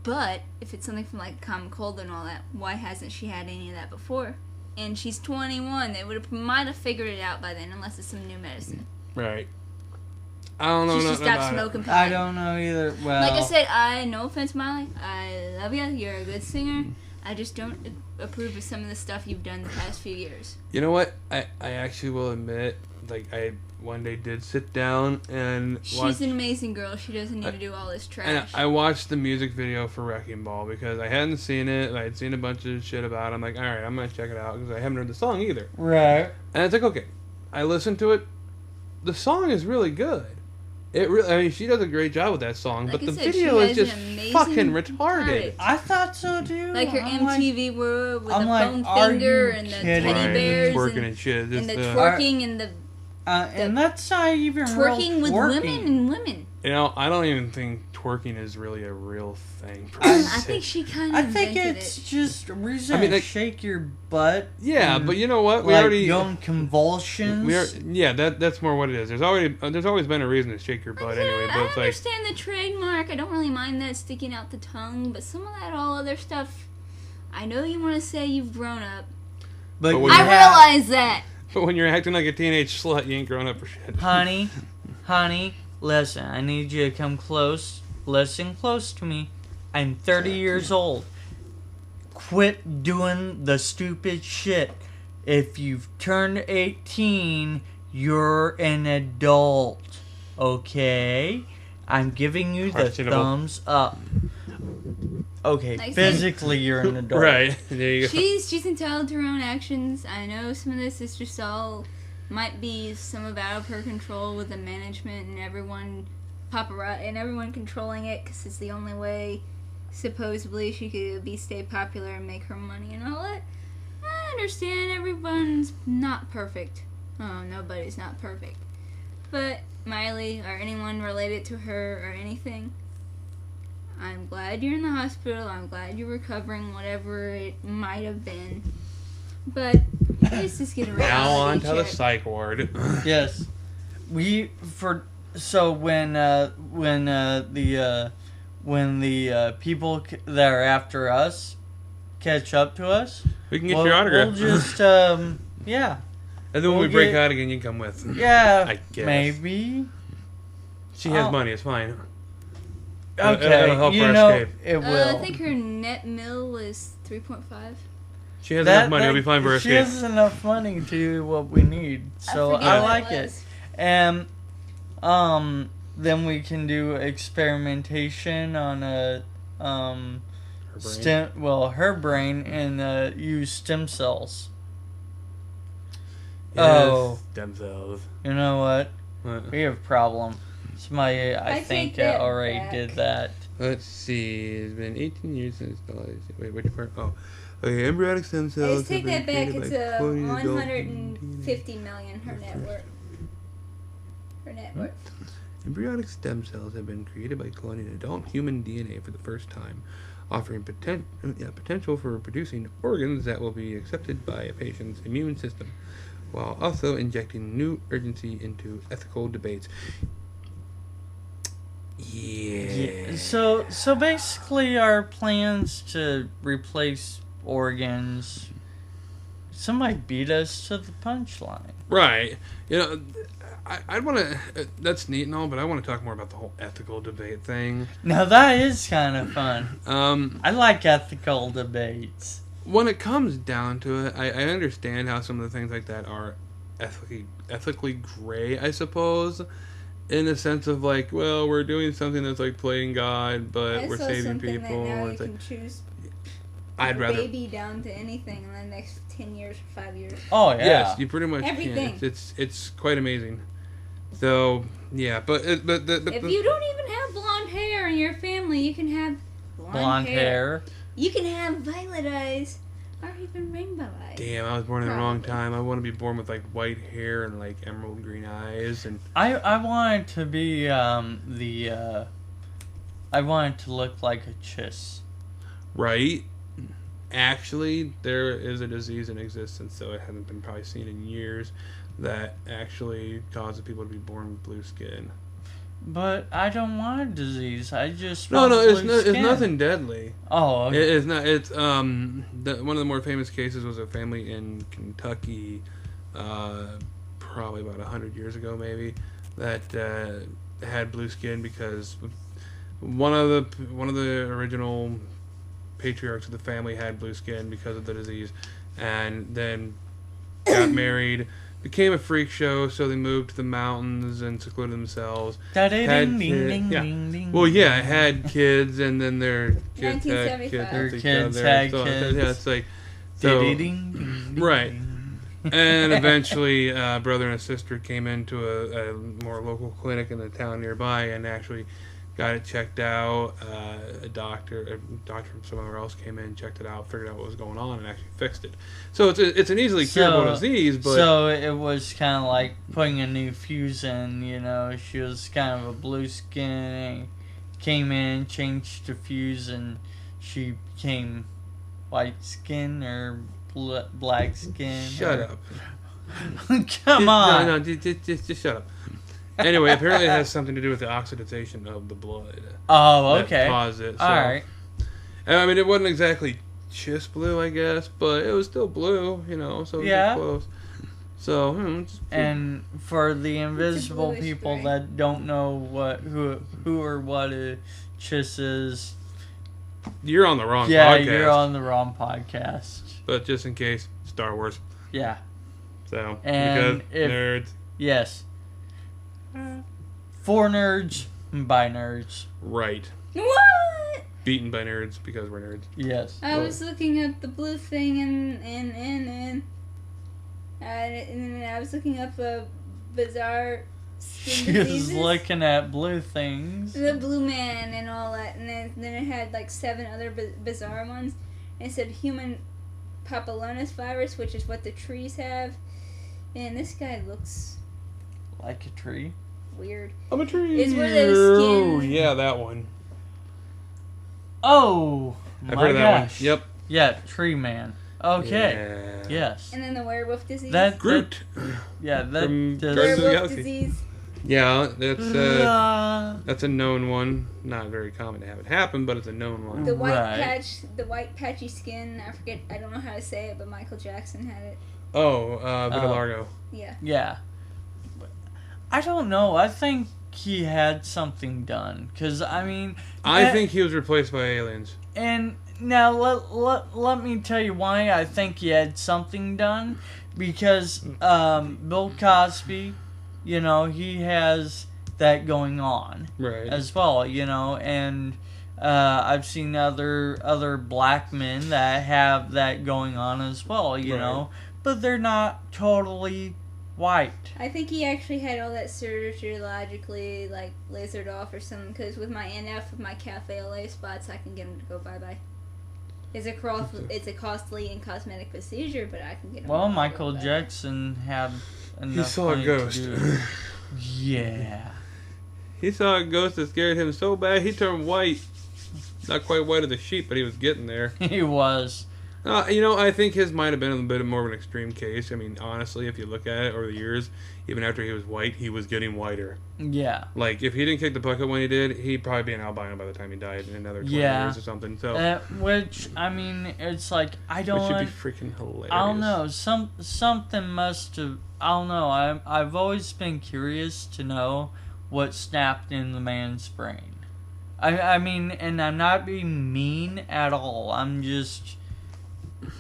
But if it's something from like common cold and all that, why hasn't she had any of that before? And she's 21. They might have figured it out by then, unless it's some new medicine. Right. I don't know. She should stop smoking pot. I don't know either. Well, like I said, no offense, Miley. I love you. You're a good singer. I just don't approve of some of the stuff you've done the past few years. You know what? I actually will admit, like, I one day did sit down and She's an amazing girl. She doesn't need to do all this trash. And I watched the music video for Wrecking Ball because I hadn't seen it. I had seen a bunch of shit about it. I'm like, all right, I'm going to check it out because I haven't heard the song either. Right. And it's like, okay. I listened to it. The song is really good. She does a great job with that song, like but the said, video is just fucking retarded. I thought so too. Like her MTV world with the foam finger and the teddy bears twerking and shit. And the twerking and the and that's not even twerking with real women and women. I don't even think twerking is really a real thing. I think she kind of I think invented it's it. just a reason to shake your butt. Yeah, but you know what? We already go in convulsions. That's more what it is. There's always been a reason to shake your butt anyway. But I it's understand the trademark. I don't really mind that sticking out the tongue, but some of that all other stuff. I know you want to say you've grown up, but when I realize that. But when you're acting like a teenage slut, you ain't grown up for shit. Honey, listen. I need you to come close. Listen close to me. I'm 30 years old. Quit doing the stupid shit. If you've turned 18, you're an adult. Okay? I'm giving you the thumbs up. Okay, Nice physically you're an adult. Right. There you go. She's entitled to her own actions. I know some of this is just all might be some of out of her control with the management and everyone paparazzi and everyone controlling it because it's the only way supposedly she could stay popular and make her money and all that. I understand everyone's not perfect. Oh, nobody's not perfect. But Miley or anyone related to her or anything, I'm glad you're in the hospital. I'm glad you're recovering, whatever it might have been. But let's just get around. Now on to the psych ward. Yes, when the people that are after us catch up to us, we can get your autograph. We'll just yeah. And then when we break out again, you can come with. Yeah, I guess. Maybe. She has money. It's fine. Okay, it'll help her escape. It will. I think her net mill is 3.5. She has enough money. It'll be fine for her escape. She has enough money to do what we need, so I like it. And then we can do experimentation on a her brain and use stem cells. Yes, stem cells. You know what? What? We have a problem. Somebody, I think, already did that. Let's see. It's been 18 years since. Wait, which part? Oh. Okay, embryonic stem cells. Let's take that back. It's 150 million, her net worth. Her net worth. Embryonic stem cells have been created by cloning adult human DNA for the first time, offering potential for producing organs that will be accepted by a patient's immune system, while also injecting new urgency into ethical debates. Yeah. So basically, our plans to replace organs. Somebody beat us to the punchline. Right. I want to. That's neat and all, but I want to talk more about the whole ethical debate thing. Now that is kind of fun. I like ethical debates. When it comes down to it, I understand how some of the things like that are ethically gray, I suppose. In the sense of like, well, we're doing something that's like playing God, but we're saving people. That now it's you like, can choose I'd rather baby down to anything in the next 10 years or 5 years. Oh yeah. Yes, you pretty much everything. Can. It's quite amazing. So yeah, but if you don't even have blonde hair in your family, you can have blonde hair. You can have violet eyes. Or even rainbow eyes. Damn, I was born in the wrong time. I want to be born with like white hair and like emerald green eyes and. I wanted to be I wanted to look like a chiss. Right. Actually, there is a disease in existence, though it hasn't been probably seen in years, that actually causes people to be born with blue skin. But I don't want a disease. I just it's nothing deadly. Oh, okay. It's not. It's one of the more famous cases was a family in Kentucky, probably about 100 years ago, maybe, that had blue skin because one of the original patriarchs of the family had blue skin because of the disease, and then got married. Became a freak show, so they moved to the mountains and secluded themselves. Had kids, and then their kids had kids. Yeah, it's like so. Right. And eventually, a brother and a sister came into a more local clinic in the town nearby, and actually got it checked out. A doctor from somewhere else came in, checked it out, figured out what was going on, and actually fixed it. So it's an easily curable disease. But so it was kind of like putting a new fuse in. You know, she was kind of a blue skin, and came in, changed the fuse, and she became white skin or black skin. Shut up. Come on. No, just shut up. Anyway, apparently it has something to do with the oxidation of the blood. Oh, okay. That caused it. So. Alright. I mean, it wasn't exactly just blue, I guess, but it was still blue, you know, so it was close. So, and for the invisible people gray. that don't know who or what a chiss is, you're on the wrong podcast. Yeah, you're on the wrong podcast. But just in case, Star Wars. Yeah. So, and because nerds. Yes. For nerds, by nerds. Right. What? Beaten by nerds because we're nerds. Yes. I was looking up the blue thing and I was looking up a bizarre skin diseases. She was looking at blue things. The blue man and all that, and then it had like 7 other bizarre ones. And it said human papillomavirus, which is what the trees have. And this guy looks like a tree. Weird. I'm a tree. It's where the skin. Oh, yeah, that one. Oh, I've heard of that one. Yep. Yeah, tree man. Okay. Yeah. Yes. And then the werewolf disease. Groot. Yeah, that From does. Guardians of the Werewolf Galaxy. disease. Yeah, that's a known one. Not very common to have it happen, but it's a known one. The white Right. the white patchy skin. I don't know how to say it, but Michael Jackson had it. Oh, vitiligo. Yeah. Yeah. I don't know. I think he had something done. Because, I mean... I think he was replaced by aliens. And now, let me tell you why I think he had something done. Because Bill Cosby, you know, he has that going on. Right. As well, you know. And I've seen other black men that have that going on as well, you know. But they're not totally... white. I think he actually had all that surgery logically, like, lasered off or something, because with my NF, with my Cafe LA spots, I can get him to go bye-bye. It's a costly and cosmetic procedure, but I can get him Well, to go Michael bye-bye. Jackson had enough He saw a money ghost. to do it. Yeah. He saw a ghost that scared him so bad he turned white. Not quite white as a sheep, but he was getting there. He was. You know, I think his might have been a bit more of an extreme case. I mean, honestly, if you look at it over the years, even after he was white, he was getting whiter. Yeah. Like, if he didn't kick the bucket when he did, he'd probably be an albino by the time he died in another 20 years or something. So, which, I mean, it's like, I don't... Which should be freaking hilarious. I don't know. Something must have... I don't know. I've always been curious to know what snapped in the man's brain. I mean, and I'm not being mean at all. I'm just...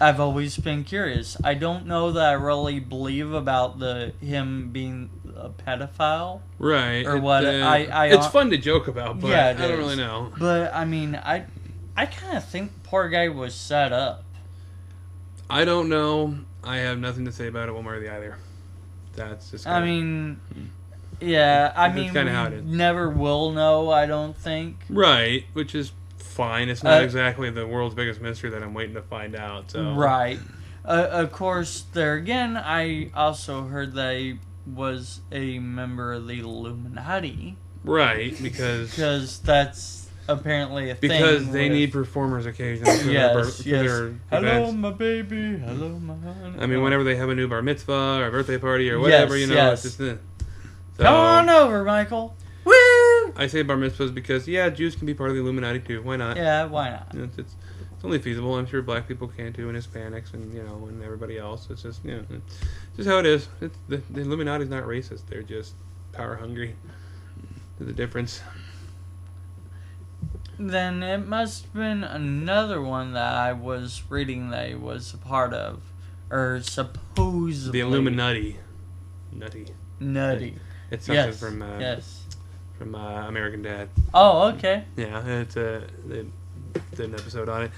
I've always been curious. I don't know that I really believe about him being a pedophile. Right. Or what. It's fun to joke about, but yeah, I don't really know. But, I mean, I kind of think the poor guy was set up. I don't know. I have nothing to say about it one way or the other. That's just I mean... Yeah, I mean, kinda how it is. we never will know, I don't think. Right, which is fine. It's not exactly the world's biggest mystery that I'm waiting to find out. So. Right. Of course, there again, I also heard that he was a member of the Illuminati. Right, because that's apparently a thing. Because they need performers occasionally for their Hello, events. my baby. Hello, my honey. I mean, whenever they have a new bar mitzvah or birthday party or whatever, it's just... So, come on over, Michael. Woo! I say bar mitzvahs because, Jews can be part of the Illuminati too. Why not? Yeah, why not? It's only feasible. I'm sure black people can too, and Hispanics, and and everybody else. It's just it's just how it is. The Illuminati's not racist. They're just power hungry. There's a difference. Then it must have been another one that I was reading that he was a part of, or supposedly The Illuminati. Nutty. It's something Yes. from American Dad. Oh, okay. Yeah, they did an episode on it.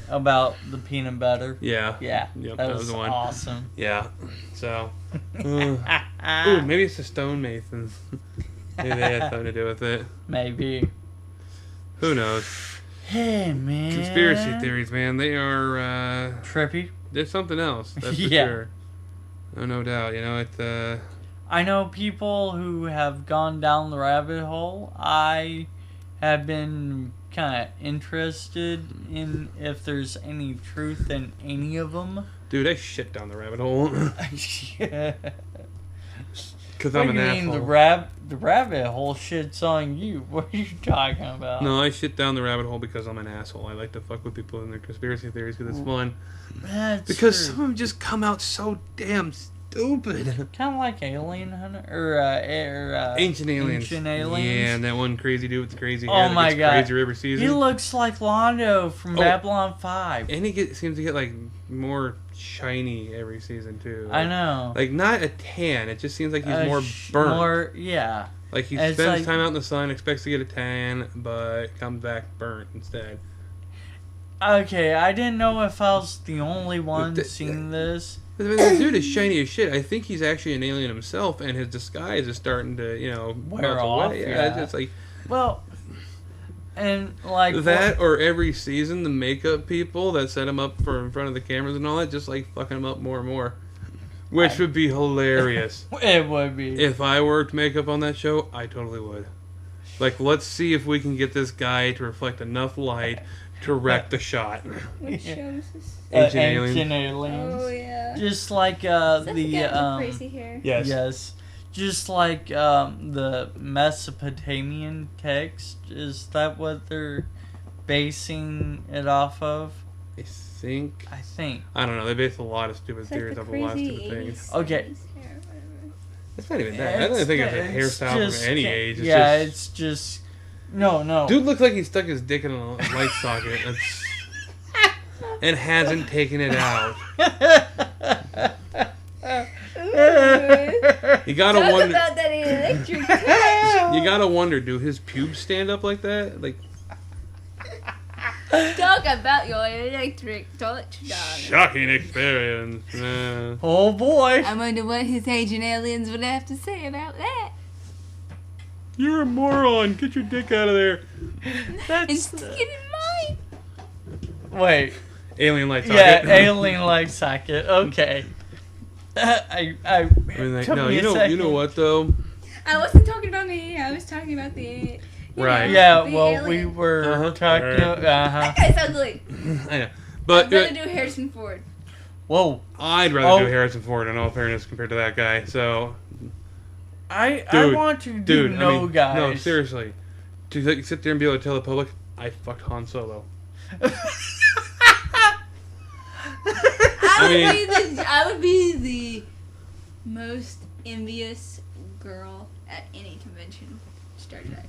About the peanut butter. Yeah. Yeah. Yep, that was was the one. awesome. Yeah. So. Ooh, maybe it's the stonemasons. Maybe they had something to do with it. Maybe. Who knows? Hey, man. Conspiracy theories, man. They are trippy. There's something else. That's for Yeah. sure. Oh, no doubt. You know, it's I know people who have gone down the rabbit hole. I have been kind of interested in if there's any truth in any of them. dude, I shit down the rabbit hole. Yeah. Because What I'm do an you mean asshole. the rabbit hole shit's on you? What are you talking about? No, I shit down the rabbit hole because I'm an asshole. I like to fuck with people and their conspiracy theories because it's fun. That's Because true. some of them just come out so damn stupid. Kind of like Alien Hunter or Ancient Aliens. Ancient Aliens. Yeah, and that one crazy dude with the crazy hair Oh that my gets God. crazier every season. He looks like Londo from Oh. Babylon 5. And he seems to get like more shiny every season too. I know. Like not a tan. It just seems like he's more burnt. More, yeah. Like he It's spends like- time out in the sun, expects to get a tan, but comes back burnt instead. Okay, I didn't know if I was the only one The- seeing this. I mean, this dude is shiny as shit. I think he's actually an alien himself, and his disguise is starting to, Wear melt off, away. yeah. It's just like Well, and like that, or every season the makeup people that set him up for in front of the cameras and all that, just like fucking him up more and more, which would be hilarious. It would be. If I worked makeup on that show, I totally would. Like, let's see if we can get this guy to reflect enough light to wreck the shot. Which show is this? Ancient Aliens. Ancient Aliens. Oh yeah. Just like Is that the the guy with the crazy hair? yes, just like the Mesopotamian text. Is that what they're basing it off of? I think. I think. I don't know. They base a lot of stupid It's like theories the off of a lot of crazy stupid things. 80s, Okay. 70s hair, whatever. It's not even that. I don't think it's a hairstyle just- from any age. It's yeah, just, it's just no. dude looks like he stuck his dick in a light socket and hasn't taken it out. You gotta Talk wonder. about that electric touch. You gotta wonder. Do his pubes stand up like that? Like Talk about your electric touch, darling. shocking experience. Oh boy. I wonder what his Ancient Aliens would have to say about that. You're a moron. Get your dick out of there. And That's stick it in mine. wait. Alien light socket. Yeah, alien light socket. Okay. I mean, like, took no, me you a know second. what though? I wasn't talking about me. I was talking about the. Right. Yeah, the well, alien. we were Uh-huh. talking. Right. That guy's ugly. I know, but I'd rather do Harrison Ford. Whoa. I'd rather Oh. do Harrison Ford in all fairness compared to that guy. So, I Dude, want to do dude, no guys. no, seriously, to like, sit there and be able to tell the public, I fucked Han Solo. I would be the most envious girl at any convention. Star Trek.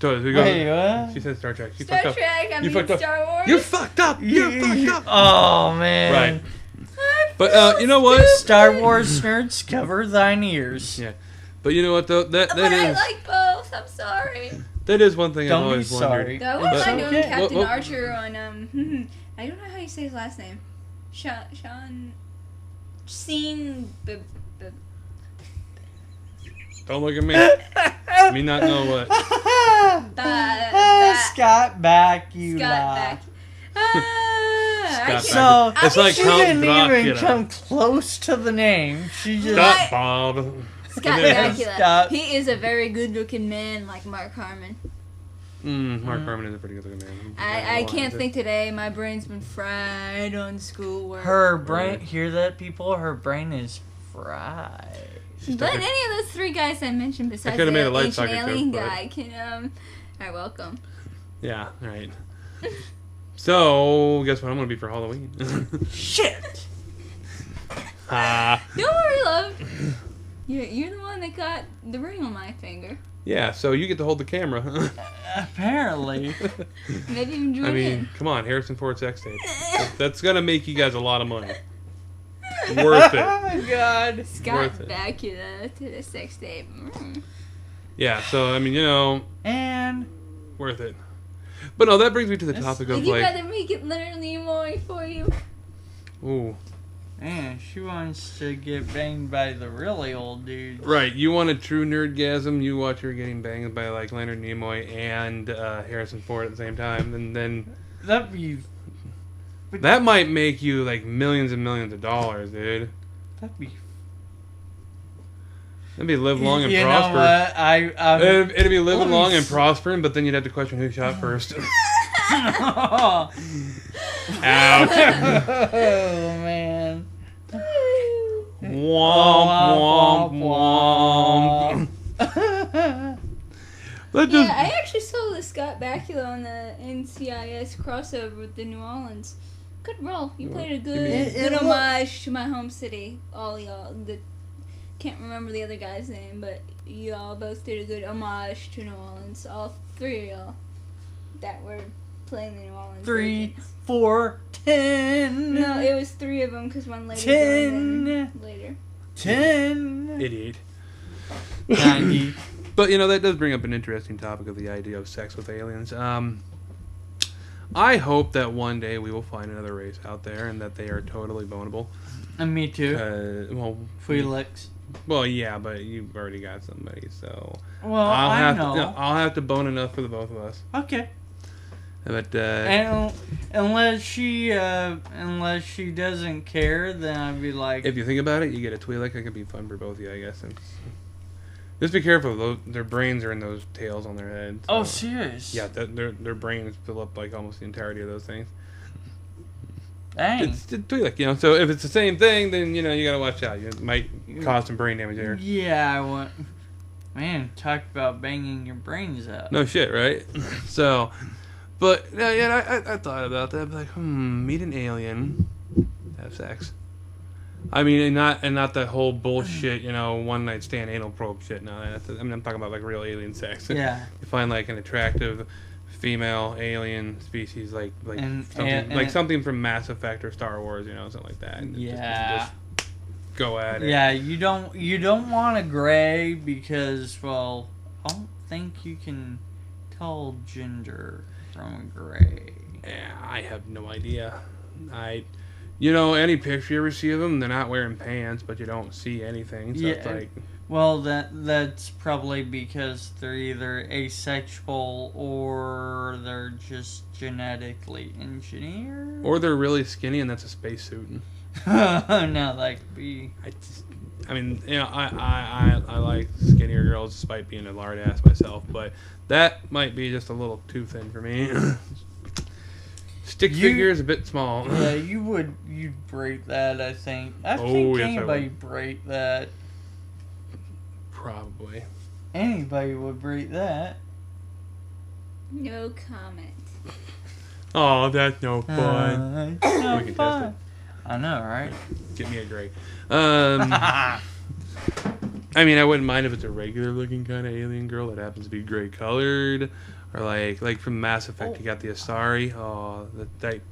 So as we go, Wait, what? she said Star Trek. You Star fucked Trek. up. I You mean fucked up. Star Wars. You fucked up. You're fucked up. Oh man. Right. But you know what? Star Wars nerds, cover thine ears. Yeah. But you know what though? That But I is like both. I'm sorry. that is one thing Don't I've be always sorry. wondered. Though, what was But- I doing okay. Captain Well, Archer on I don't know how you say his last name. Sean. Scene. Don't look at me. Me not know what. Scott back, you Scott lie. back. Scott So Back. It's like she Count didn't even Dracula. come close to the name. She just Scott Bob. Scott Yeah. Bakula. Scott. He is a very good-looking man, like Mark Harmon. Mark Harmon is a pretty good looking man. I can't think today. My brain's been fried on schoolwork. her brain. Hear that, people? Her brain is fried. But any of those three guys I mentioned besides could've the made a light ancient socket joke, alien but- guy can are welcome. Yeah, right. So, guess what I'm gonna be for Halloween? Shit. Ah. Don't worry, love. You're the one that got the ring on my finger. Yeah, so you get to hold the camera. Apparently. Maybe even drew I it mean, come on, Harrison Ford sex tape. That's gonna make you guys a lot of money. Worth it. Oh my god. Scott worth it. Bakula to the sex tape. Yeah, so I mean, you know, And worth it. But no, that brings me to the Yes. topic Would of you like, rather make it literally more for you? ooh, Man, she wants to get banged by the really old dudes. Right, you want a true nerdgasm, you watch her getting banged by like Leonard Nimoy and Harrison Ford at the same time, and then that might make you like millions and millions of dollars, dude. That'd be live long and you prosper. Know what? It'd be living long and prospering, but then you'd have to question who shot first. Ouch. Oh man. Womp womp womp. Yeah, I actually saw the Scott Bakula on the NCIS crossover with the New Orleans. Good role. You played a good homage to my home city. All y'all. Can't remember the other guy's name, but y'all both did a good homage to New Orleans. All three of y'all that were playing the New Orleans. 3, agents. 4, 10. No, it was 3 of them because one lady 10. joined in later. 10. Idiot. 90. But you know that does bring up an interesting topic of the idea of sex with aliens. I hope that one day we will find another race out there and that they are totally bonable. And me too. Felix. Well, yeah, but you've already got somebody, so well, I'll have to bone enough for the both of us. Okay. But and unless she doesn't care, then I'd be like. If you think about it, you get a Twi'lek. That could be fun for both of you, I guess. Just be careful. Their brains are in those tails on their heads. So. Oh, serious? Yeah, their brains fill up like almost the entirety of those things. Dang. It's Twi'lek, you know. So if it's the same thing, then you know you gotta watch out. It might cause some brain damage there. Yeah, I want. Man, talk about banging your brains out. No shit, right? So, but yeah, I thought about that. Like, meet an alien, have sex. I mean, and not the whole bullshit, you know, one night stand anal probe shit. No, I'm talking about like real alien sex. Yeah. You find like an attractive female alien species, like something from Mass Effect or Star Wars, you know, something like that. And just go at it. Yeah, you don't want a gray because, well, I don't think you can tell gender from a gray. Yeah, I have no idea. You know, any picture you ever see of them, they're not wearing pants, but you don't see anything. So it's like, well, that's probably because they're either asexual or they're just genetically engineered. Or they're really skinny and that's a spacesuit. No, that could be. I mean, you know, I like skinnier girls despite being a lard ass myself, but that might be just a little too thin for me. Stick figure is a bit small. Yeah, you'd break that, I think. I think anybody break that. Probably. Anybody would break that. No comment. Oh, that's no fun. It's no we can fun. test it. I know, right? Get me a gray. I mean, I wouldn't mind if it's a regular looking kind of alien girl that happens to be gray colored. Or like from Mass Effect, you got the Asari. Oh,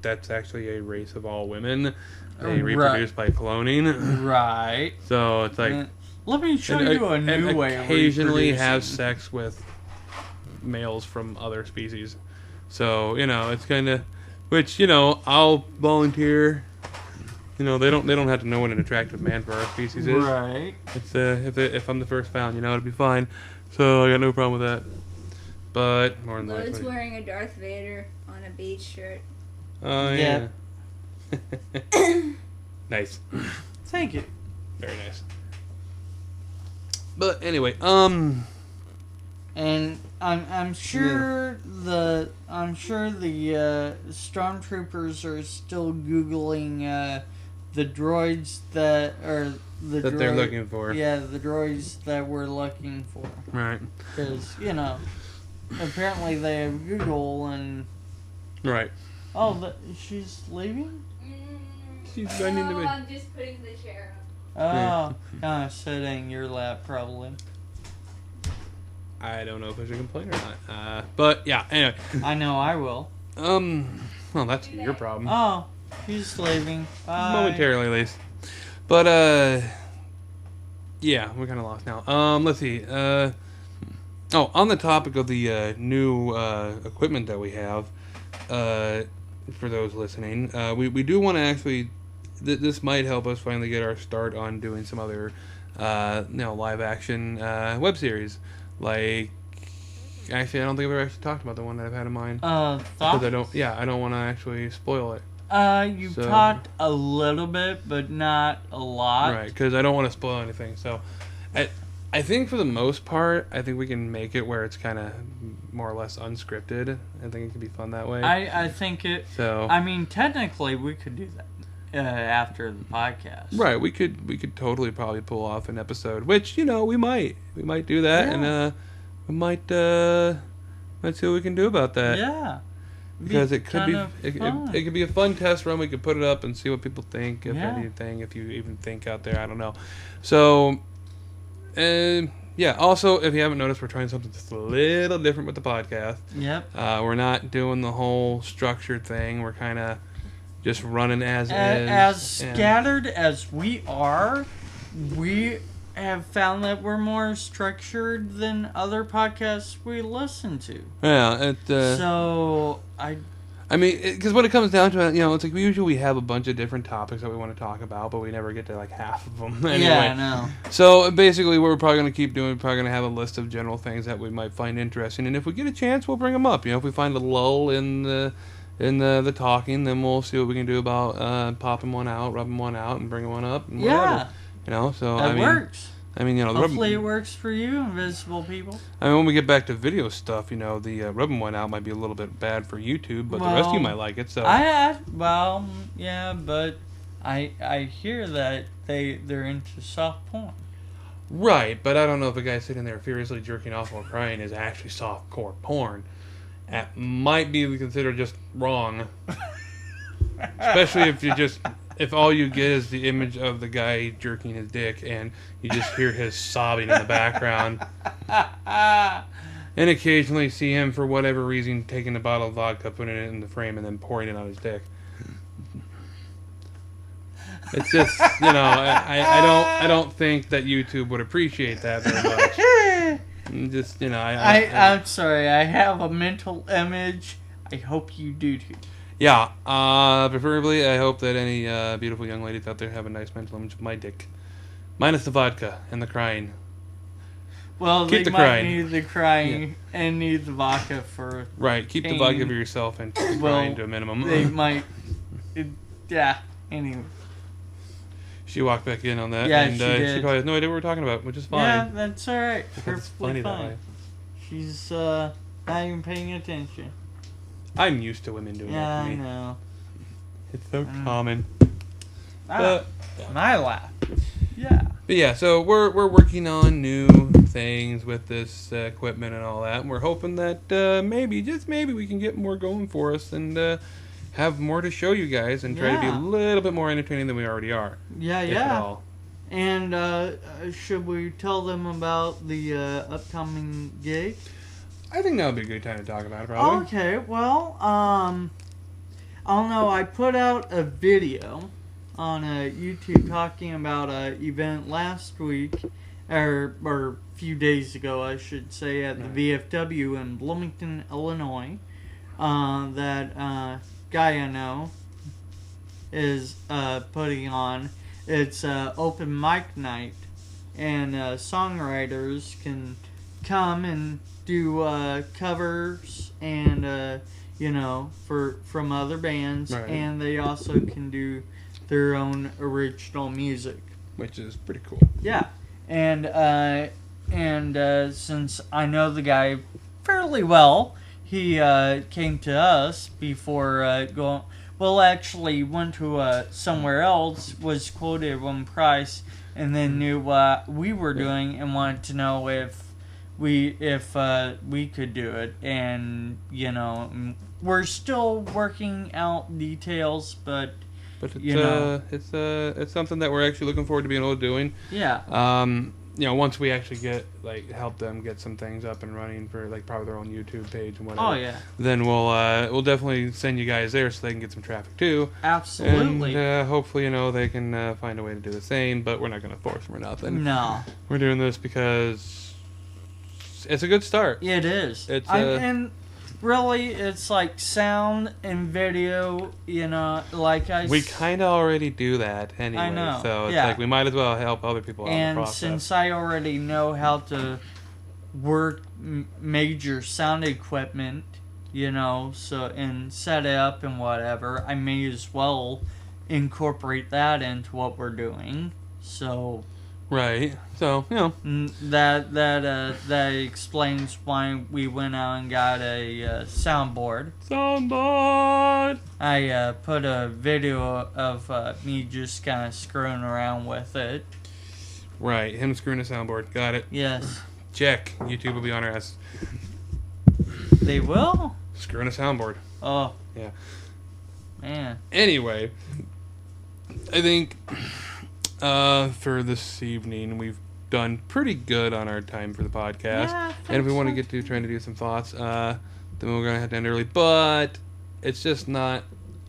that's actually a race of all women. They reproduce by cloning. Right. So it's like... let me show you a new way of occasionally have sex with males from other species. So, you know, it's kind of... Which, you know, I'll volunteer. You know, they don't have to know what an attractive man for our species is. Right. It's if I'm the first found, you know, it'll be fine. So I got no problem with that. But more than likely, Lloyd's wearing a Darth Vader on a beach shirt. Oh yeah. Nice. Thank you. Very nice. But anyway, and I'm sure the stormtroopers are still googling the droids that they're looking for. Yeah, the droids that we're looking for. Right. Because you know, apparently they have Google and. Right. Oh, she's leaving. She's bending to me. I'm just putting the chair up. Oh, kind of sitting in your lap, probably. I don't know if I should complain or not. But yeah, anyway. I know I will. Well, that's your problem. Oh, she's leaving. Bye. Momentarily, at least. But yeah, we're kind of lost now. Let's see. On the topic of the new equipment that we have, for those listening, we do want to actually this might help us finally get our start on doing some other, live action web series. Like, actually, I don't think I've ever actually talked about the one that I've had in mind. Thoughts? Because I don't want to actually spoil it. You've talked a little bit, but not a lot. Right, because I don't want to spoil anything. So, I think for the most part, I think we can make it where it's kind of more or less unscripted. I think it could be fun that way. I think it. So, I mean, technically, we could do that after the podcast. Right, we could totally probably pull off an episode, which we might do that, and we might see what we can do about that. Yeah. Because it could be it could be a fun test run. We could put it up and see what people think, if anything, if you even think out there. I don't know. So, also, if you haven't noticed, we're trying something just a little different with the podcast. Yep. We're not doing the whole structured thing. We're kind of just running as is. As scattered as we are, we have found that we're more structured than other podcasts we listen to. Yeah, I mean, because when it comes down to it, it's like we usually have a bunch of different topics that we want to talk about, but we never get to like half of them. Anyway. Yeah, I know. So basically, what we're probably going to keep doing, we're probably going to have a list of general things that we might find interesting, and if we get a chance, we'll bring them up. If we find a lull in the talking, then we'll see what we can do about popping one out, rubbing one out, and bringing one up. And whatever. So that works. I mean, hopefully it works for you, invisible people. I mean, when we get back to video stuff, the rubbing one out might be a little bit bad for YouTube, but the rest of you might like it. So but I hear that they're into soft porn. Right, but I don't know if a guy sitting there furiously jerking off while crying is actually softcore porn. That might be considered just wrong, especially if all you get is the image of the guy jerking his dick and you just hear his sobbing in the background. And occasionally see him, for whatever reason, taking a bottle of vodka, putting it in the frame, and then pouring it on his dick. It's just, I don't think that YouTube would appreciate that very much. Just, I'm sorry, I have a mental image. I hope you do too. Yeah, preferably, I hope that any beautiful young ladies out there have a nice mental image of my dick. Minus the vodka and the crying. Well, they might need the crying and need the vodka for... Right, keep the vodka for yourself and keep the crying to a minimum. They might... anyway. She walked back in on that, and she probably has no idea what we're talking about, which is fine. Yeah, that's alright. Perfectly fine. That way. She's not even paying attention. I'm used to women doing that to me. Yeah, I know. It's so common. My laugh. Yeah. But yeah, so we're working on new things with this equipment and all that, and we're hoping that maybe, just maybe, we can get more going for us and have more to show you guys and try to be a little bit more entertaining than we already are. Yeah, if at all. And should we tell them about the upcoming gig? I think that would be a good time to talk about it, probably. Okay, well, I don't know, I put out a video on YouTube talking about an event last week, or a few days ago, I should say, at the VFW in Bloomington, Illinois, that guy I know is putting on. It's open mic night, and songwriters can come and do covers and from other bands, and they also can do their own original music, which is pretty cool. Yeah, and since I know the guy fairly well, he came to us before going. Well, actually, went to somewhere else, was quoted one price, and then knew what we were doing and wanted to know if we could do it. And we're still working out details, but it's something that we're actually looking forward to being able to doing. Yeah. Once we actually get help them get some things up and running for probably their own YouTube page and whatever. Oh yeah. Then we'll definitely send you guys there so they can get some traffic too. Absolutely. And hopefully they can find a way to do the same, but we're not going to force them or nothing. No. We're doing this because it's a good start. It is. It's and really, it's like sound and video, you know, like we kind of already do that anyway. I know. So it's Yeah. like we might as well help other people out in the And process. since I already know how to work major sound equipment, you know, so and set it up and whatever, I may as well incorporate that into what we're doing. So Right. So, you know. that explains why we went out and got a soundboard. Soundboard! I put a video of me just kind of screwing around with it. Right. Him screwing a soundboard. Got it. Yes. Check. YouTube will be on our ass. They will? Screwing a soundboard. Oh. Yeah. Man. Anyway, I think for this evening we've done pretty good on our time for the podcast. Yeah, and if we want to get to trying to do some thoughts, then we're going to have to end early. But it's just not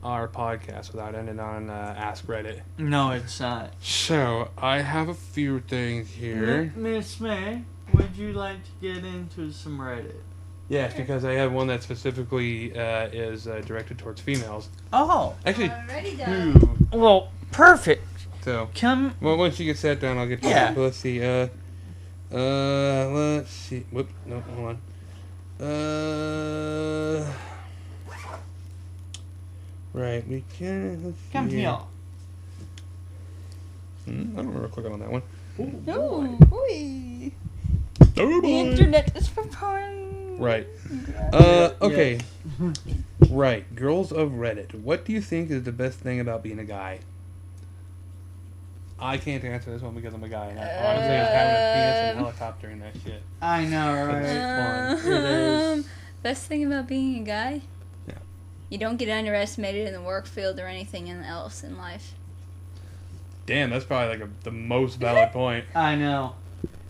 our podcast without ending on Ask Reddit. No, it's not. So, I have a few things here. Miss May, would you like to get into some Reddit? Yes, because I have one that specifically is directed towards females. Oh. Actually, Already two. done. Well, perfect. So, Come. well, once you get sat down, I'll get to Yeah. it. Let's see. Let's see. Whoop. No, hold on. Right. We can. Let's see Come here. I don't remember clicking on that one. No, boy. Oh, The internet is for porn. Right. Yeah. Okay. Right. Girls of Reddit. What do you think is the best thing about being a guy? I can't answer this one because I'm a guy, and I honestly is having a penis and a helicopter and that shit. I know, right? It's fun. It is. Best thing about being a guy? Yeah. You don't get underestimated in the work field or anything else in life. Damn, that's probably like the most valid point. I know.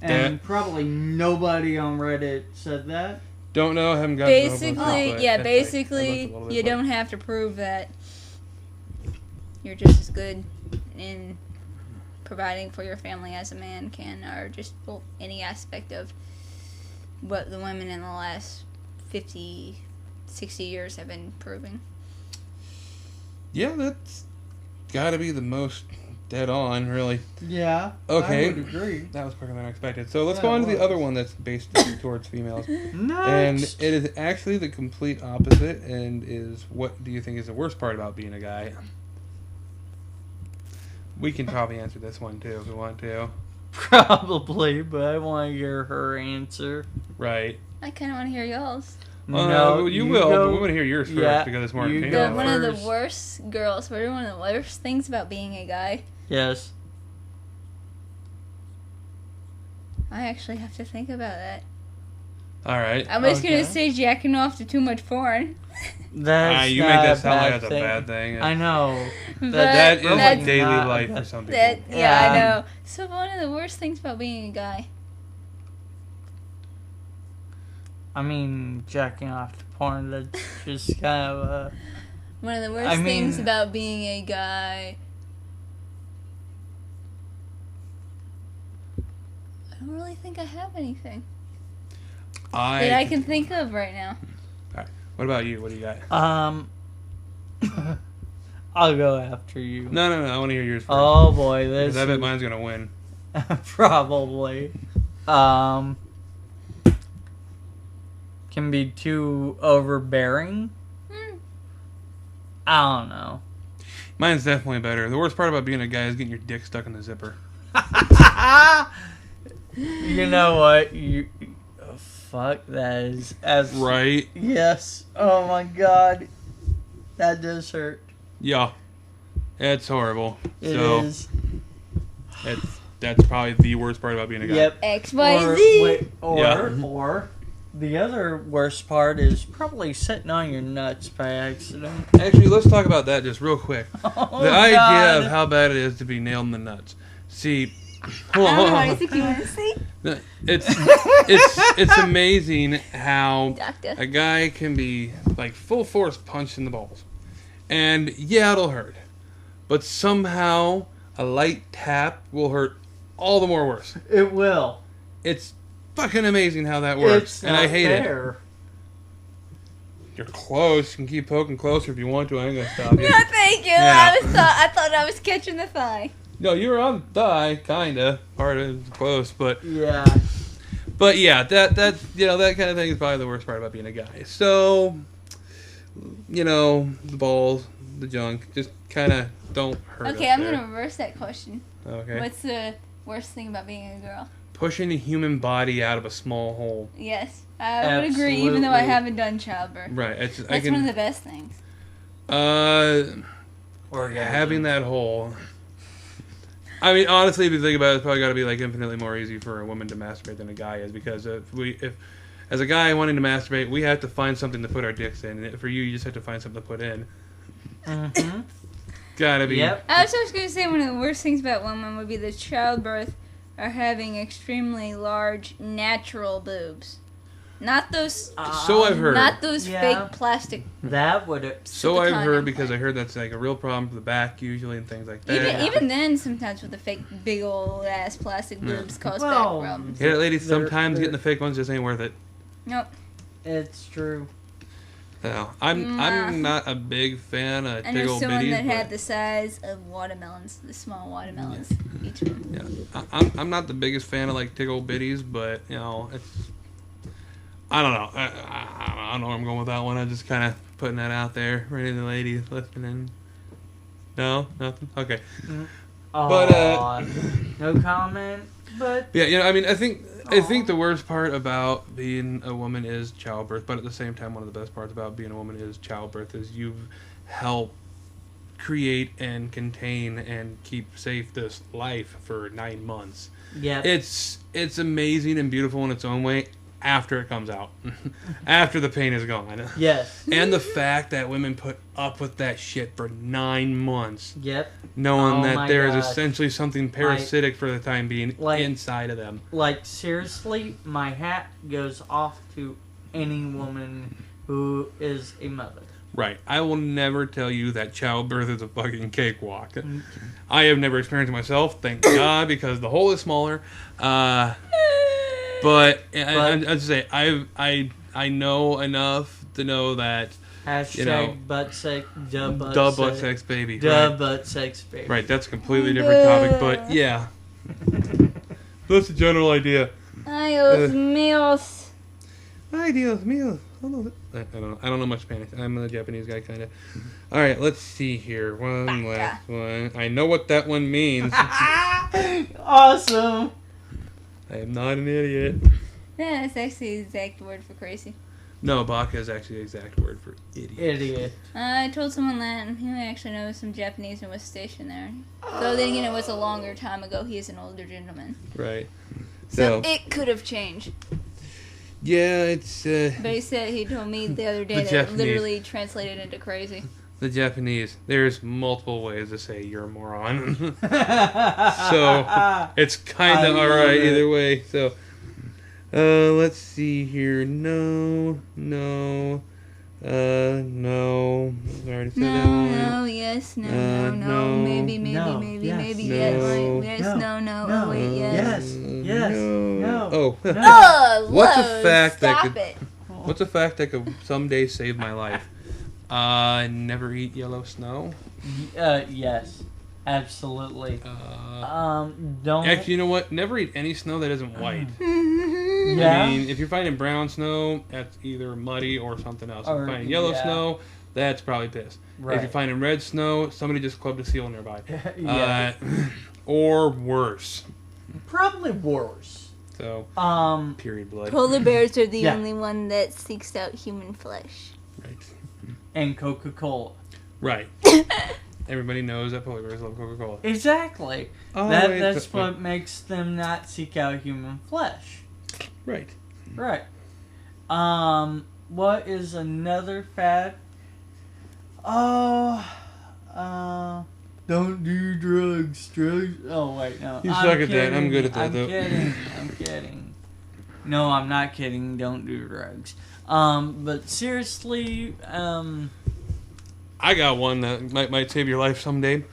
And probably nobody on Reddit said that. Don't know, haven't gotten to know Basically, most, but yeah, that's basically, like, I looked a little bit, you but- don't have to prove that you're just as good in providing for your family as a man can, or just any aspect of what the women in the last 50, 60 years have been proving. Yeah, that's gotta be the most dead on, really. Yeah. Okay. I would agree. That was quicker than I expected. So let's Yeah, go on it to the was. other one that's based towards females. And Next. it is actually the complete opposite, and is what do you think is the worst part about being a guy? We can probably answer this one too if we want to. Probably, but I want to hear her answer. Right. I kind of want to hear y'all's. No, you will, go- but we want to hear yours first Yeah, because it's more you female. go One of the first. worst girls. What are one of the worst things about being a guy? Yes. I actually have to think about that. All right. I was Okay. gonna say jacking off to too much porn, That's You not make a that sound like bad that's a thing. bad thing. I know. but That is really like that's, daily not a life bad- for some people. that yeah, Yeah. I know. So one of the worst things about being a guy. I mean, jacking off to porn, that's just kind of a... One of the worst I things mean- about being a guy. I don't really think I have anything that I can think of right now. What about you? What do you got? I'll go after you. No. I want to hear yours first. Oh boy, this Because I bet is- mine's gonna win. probably. Can be too overbearing. I don't know. Mine's definitely better. The worst part about being a guy is getting your dick stuck in the zipper. You know what? Fuck, that is as Right? Yes. Oh my god, that does hurt. Yeah. It's horrible. It so is. that's probably the worst part about being a guy. Yep. X, Y, Or, Z. wait, Yeah. or the other worst part is probably sitting on your nuts by accident. Actually, let's talk about that just real quick. Oh, The idea God. of how bad it is to be nailed in the nuts. See, I don't know what you think you want to see. it's amazing how Doctor. a guy can be like full force punched in the balls, and yeah, it'll hurt, but somehow a light tap will hurt all the more worse. It will. It's fucking amazing how that works, It's and not I hate it. fair. You're close. You can keep poking closer if you want to. I ain't gonna stop you. No, thank you. Yeah. I thought I was catching the thigh. No, you were on the thigh, kinda. Part of it's close, but Yeah. But yeah, that kind of thing is probably the worst part about being a guy. So, the balls, the junk, just kind of don't hurt. Okay, I'm gonna reverse that question. Okay. What's the worst thing about being a girl? Pushing a human body out of a small hole. Yes, I would agree, even though I haven't done childbirth. Right. That's one of the best things. Having that hole. I mean, honestly, if you think about it, it's probably got to be like infinitely more easy for a woman to masturbate than a guy is, because if as a guy wanting to masturbate, we have to find something to put our dicks in, and for you just have to find something to put in. Mm-hmm. Gotta be. Yep. I was just going to say one of the worst things about women would be the childbirth or having extremely large natural boobs. Not those. So I've heard. Not those fake plastic. That would. So I've heard, because I heard that's like a real problem for the back usually and things like that. Even then, sometimes with the fake big old ass plastic boobs cause back problems. Yeah, ladies, sometimes getting the fake ones just ain't worth it. Nope. It's true. No, I'm not a big fan of I big know old someone bitties. that had the size of watermelons, the small watermelons, each one. Yeah, I'm not the biggest fan of like big old bitties, but it's. I don't know. I don't know where I'm going with that one. I'm just kind of putting that out there for any of the ladies listening. No, nothing. Okay. But no comment. But yeah, I mean, I think the worst part about being a woman is childbirth, but at the same time, one of the best parts about being a woman is childbirth. Is you've helped create and contain and keep safe this life for 9 months. Yeah, it's amazing and beautiful in its own way. After it comes out, after the pain is gone. Yes. And the fact that women put up with that shit for 9 months. Yep. Knowing that there is essentially something parasitic for the time being inside of them. Like, seriously, my hat goes off to any woman who is a mother. Right. I will never tell you that childbirth is a fucking cakewalk. I have never experienced it myself, thank God, because the hole is smaller. But I just say I know enough to know that Hashtag butt sex, butt sex baby. Butt sex baby. Right, that's a completely different topic, but yeah. That's the general idea. Ay, Dios míos. Ay, Dios mío. I don't know much Spanish. I'm a Japanese guy, kind of. All right, let's see here. One last one. I know what that one means. Awesome. I am not an idiot. Yeah, that's actually the exact word for crazy. No, baka is actually the exact word for idiot. I told someone that, and he actually knows some Japanese and was stationed there. So then again, it was a longer time ago. He is an older gentleman. Right. So it could have changed. Yeah, it's... but he told me the other day that it literally translated into crazy. The Japanese. There's multiple ways to say you're a moron. So, it's kind of alright either way. So, let's see here. No. I already said that one. No, yes, no, maybe, yes, right, yes, no, oh, wait, yes. No. Oh. Oh, What's a fact What's a fact that could someday save my life? Never eat yellow snow. Yes, absolutely. Don't. Actually, you know what? Never eat any snow that isn't white. Yeah. I mean, if you're finding brown snow, that's either muddy or something else. If you're finding yellow snow, that's probably piss. Right. If you're finding red snow, somebody just clubbed a seal nearby. Or worse. Probably worse. So, period blood. Polar bears are the only one that seeks out human flesh. Right. And Coca-Cola. Right. Everybody knows that polar bears love Coca-Cola. Exactly. Oh, that's what makes them not seek out human flesh. Right. Right. What is another fact? Don't do drugs. Oh, wait, no. You suck at that. I'm good at that, though. I'm kidding. No, I'm not kidding. Don't do drugs. But seriously, I got one that might save your life someday.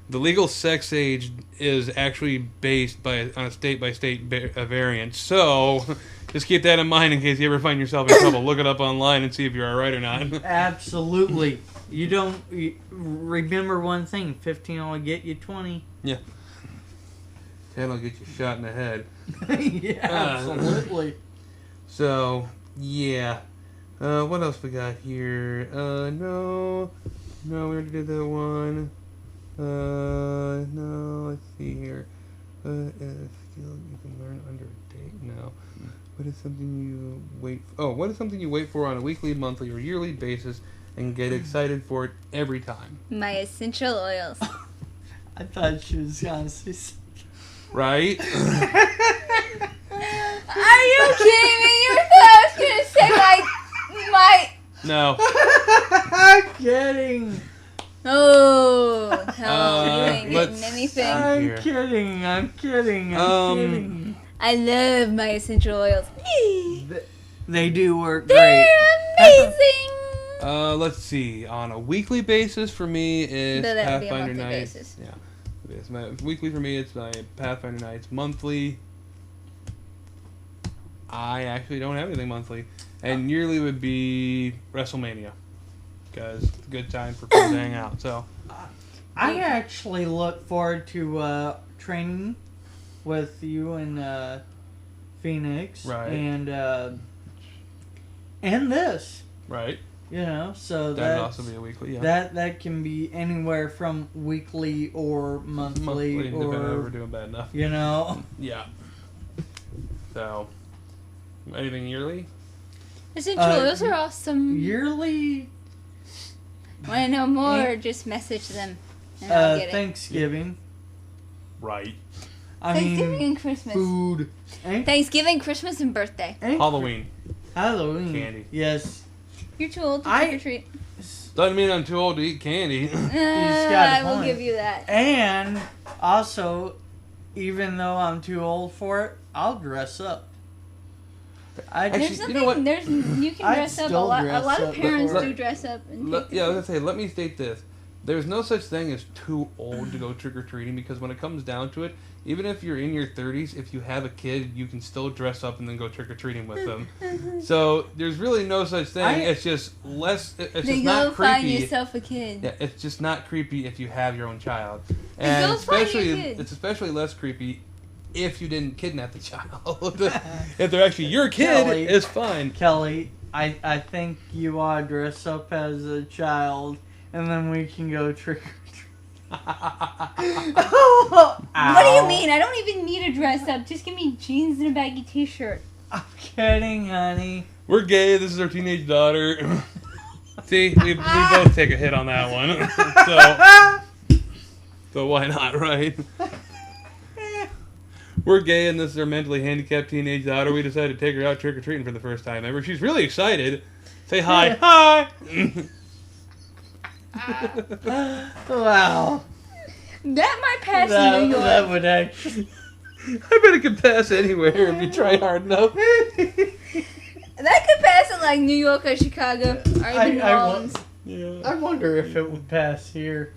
The legal sex age is actually based on a state-by-state variant. So, Just keep that in mind in case you ever find yourself in trouble. Look it up online and see if you're alright or not. Absolutely. Remember one thing, 15 will get you 20. Yeah. 10 will get you shot in the head. Yeah, absolutely. So, yeah. What else we got here? No, we already did that one. No, let's see here. A skill you can learn under a date? No. What is something you wait for on a weekly, monthly, or yearly basis and get excited for it every time? My essential oils. I thought she was going to say something. Right? Are you kidding me? You thought I was going to say my... No. I'm kidding. Oh, hell, you ain't getting anything. I'm kidding. I love my essential oils. They do work They're great. amazing. Let's see. On a weekly basis for me is No, that would be a Pathfinder monthly Nights. basis. Yeah. It's my weekly for me. It's my Pathfinder Nights. Monthly, I actually don't have anything monthly, and yearly would be WrestleMania because it's a good time for people to hang out. So I actually look forward to training with you and Phoenix, Right. and this, right, so that would that's, also be a weekly. Yeah, that can be anywhere from weekly or monthly depending if or we're doing bad enough. Yeah. So, anything yearly? Essential oils are awesome. yearly. Want to know more? Just message them, and I'll get it. Thanksgiving. Right. Thanksgiving and Christmas. Food. Thanksgiving, Christmas, and birthday. Halloween. Candy. Yes. You're too old to trick or treat. Doesn't mean I'm too old to eat candy. I will give you that. And also, even though I'm too old for it, I'll dress up. There's something. You can dress up. A lot of parents do dress up. I was gonna say, let me state this: there's no such thing as too old to go trick or treating, because when it comes down to it, even if you're in your 30s, if you have a kid, you can still dress up and then go trick or treating with them. So there's really no such thing. It's just less. It's just not creepy. Find yourself a kid. Yeah, it's just not creepy if you have your own child, and it's especially less creepy if you didn't kidnap the child. If they're actually your kid, Kelly, it's fine. Kelly, I think you ought to dress up as a child, and then we can go trick or treat. What do you mean? I don't even need to dress up. Just give me jeans and a baggy t-shirt. I'm kidding, honey. We're gay. This is our teenage daughter. See, we both take a hit on that one. So why not, right? We're gay, and this is our mentally handicapped teenage daughter. We decided to take her out trick-or-treating for the first time ever. She's really excited. Say hi. Hi! Wow. That might pass in New York. That would actually... I bet it could pass anywhere if you try hard enough. That could pass in like New York or Chicago or even New Orleans. I wonder if it would pass here.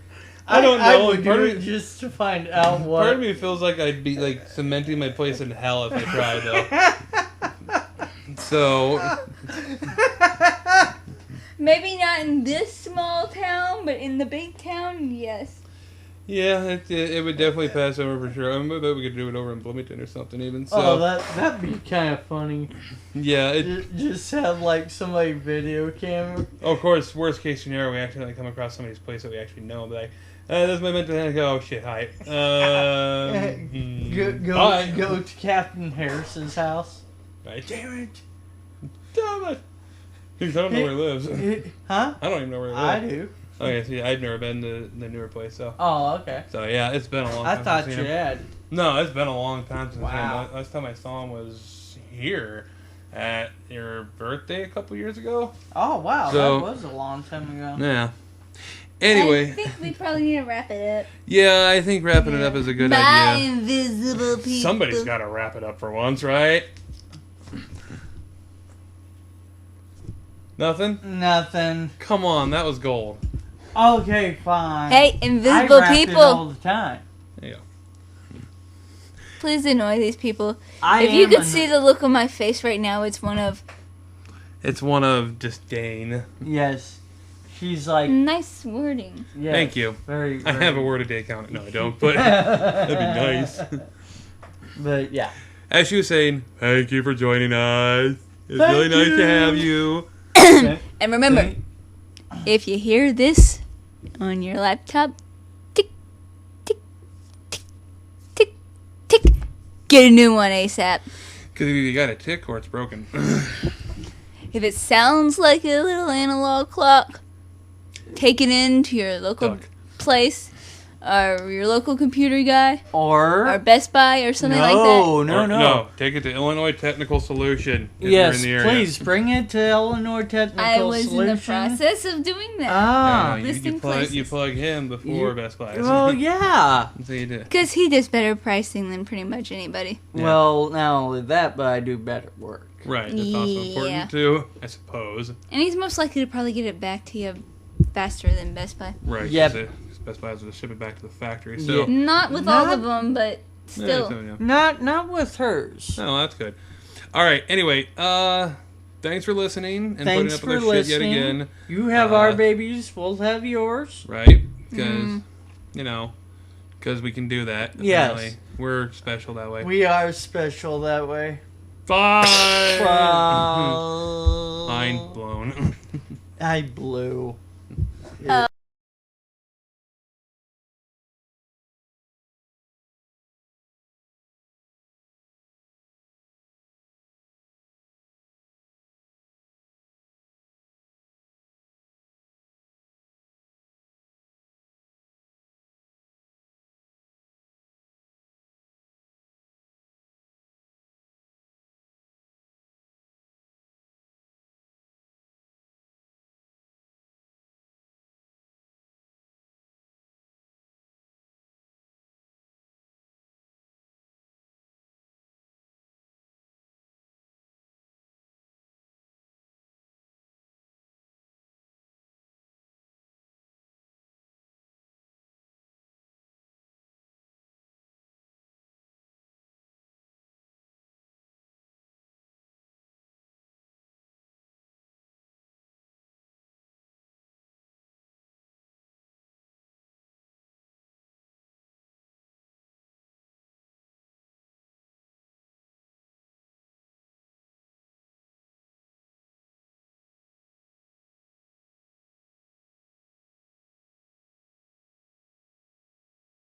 I don't know. I would do it just to find out what. Part of me feels like I'd be like cementing my place in hell if I tried, though. So. Maybe not in this small town, but in the big town, yes. Yeah, it would definitely pass over for sure. I bet we could do it over in Bloomington or something even. So. That'd be kind of funny. Yeah. Just have like somebody video camera. Of course, worst case scenario, we actually come across somebody's place that we actually know. Be like, that's my mental health. Oh shit, hi. Go to Captain Harrison's house. Right. Damn it. Because I don't know where he lives. Huh? I don't even know where he lives. I do. Okay, see, I've never been to the newer place, so. Oh, okay. So yeah, it's been a long time. I thought since you I've seen him. had. No, it's been a long time since Wow. last time I saw him was here at your birthday a couple years ago. Oh wow, So, that was a long time ago. Yeah. Anyway. I think we probably need to wrap it up. Yeah, I think wrapping it up is a good Bye, idea. invisible people. Somebody's got to wrap it up for once, right? Nothing? Come on, that was gold. Okay, fine. Hey, invisible I people. It all the time. There you go. please annoy these people. I If you am could see the look on my face right now, it's one of disdain. Yes. She's like... nice wording. Yes, Thank you. Very, I have a word a day count. No, I don't, but that'd be nice. But, yeah. As she was saying, thank you for joining us. It's Thank really nice you. to have you. And remember, if you hear this on your laptop, tick, tick, tick, tick, tick, get a new one ASAP. Because either you got a tick or it's broken. If it sounds like a little analog clock, take it into your local place, or your local computer guy, or Best Buy, or something like that. No, take it to Illinois Technical Solution. If Yes, you're in the area. please bring it to Illinois Technical I was Solution. in the process of doing that. Ah, No, you plug him before Best Buy. well, yeah. So you did. Because he does better pricing than pretty much anybody. Yeah. Well, not only that, but I do better work. Right, that's also important too, I suppose. And he's most likely to probably get it back to you faster than Best Buy. Right. Yep. Because Best Buy has to ship it back to the factory. So. Not with all of them, but still. Yeah. Not with hers. No, that's good. All right. Anyway, thanks for listening and Thanks putting up for with this shit listening. yet again. You have our babies, we'll have yours. Right? Because because we can do that. Yes. Apparently. We're special that way. We are special that way. Fine. Well, Mind blown. I blew.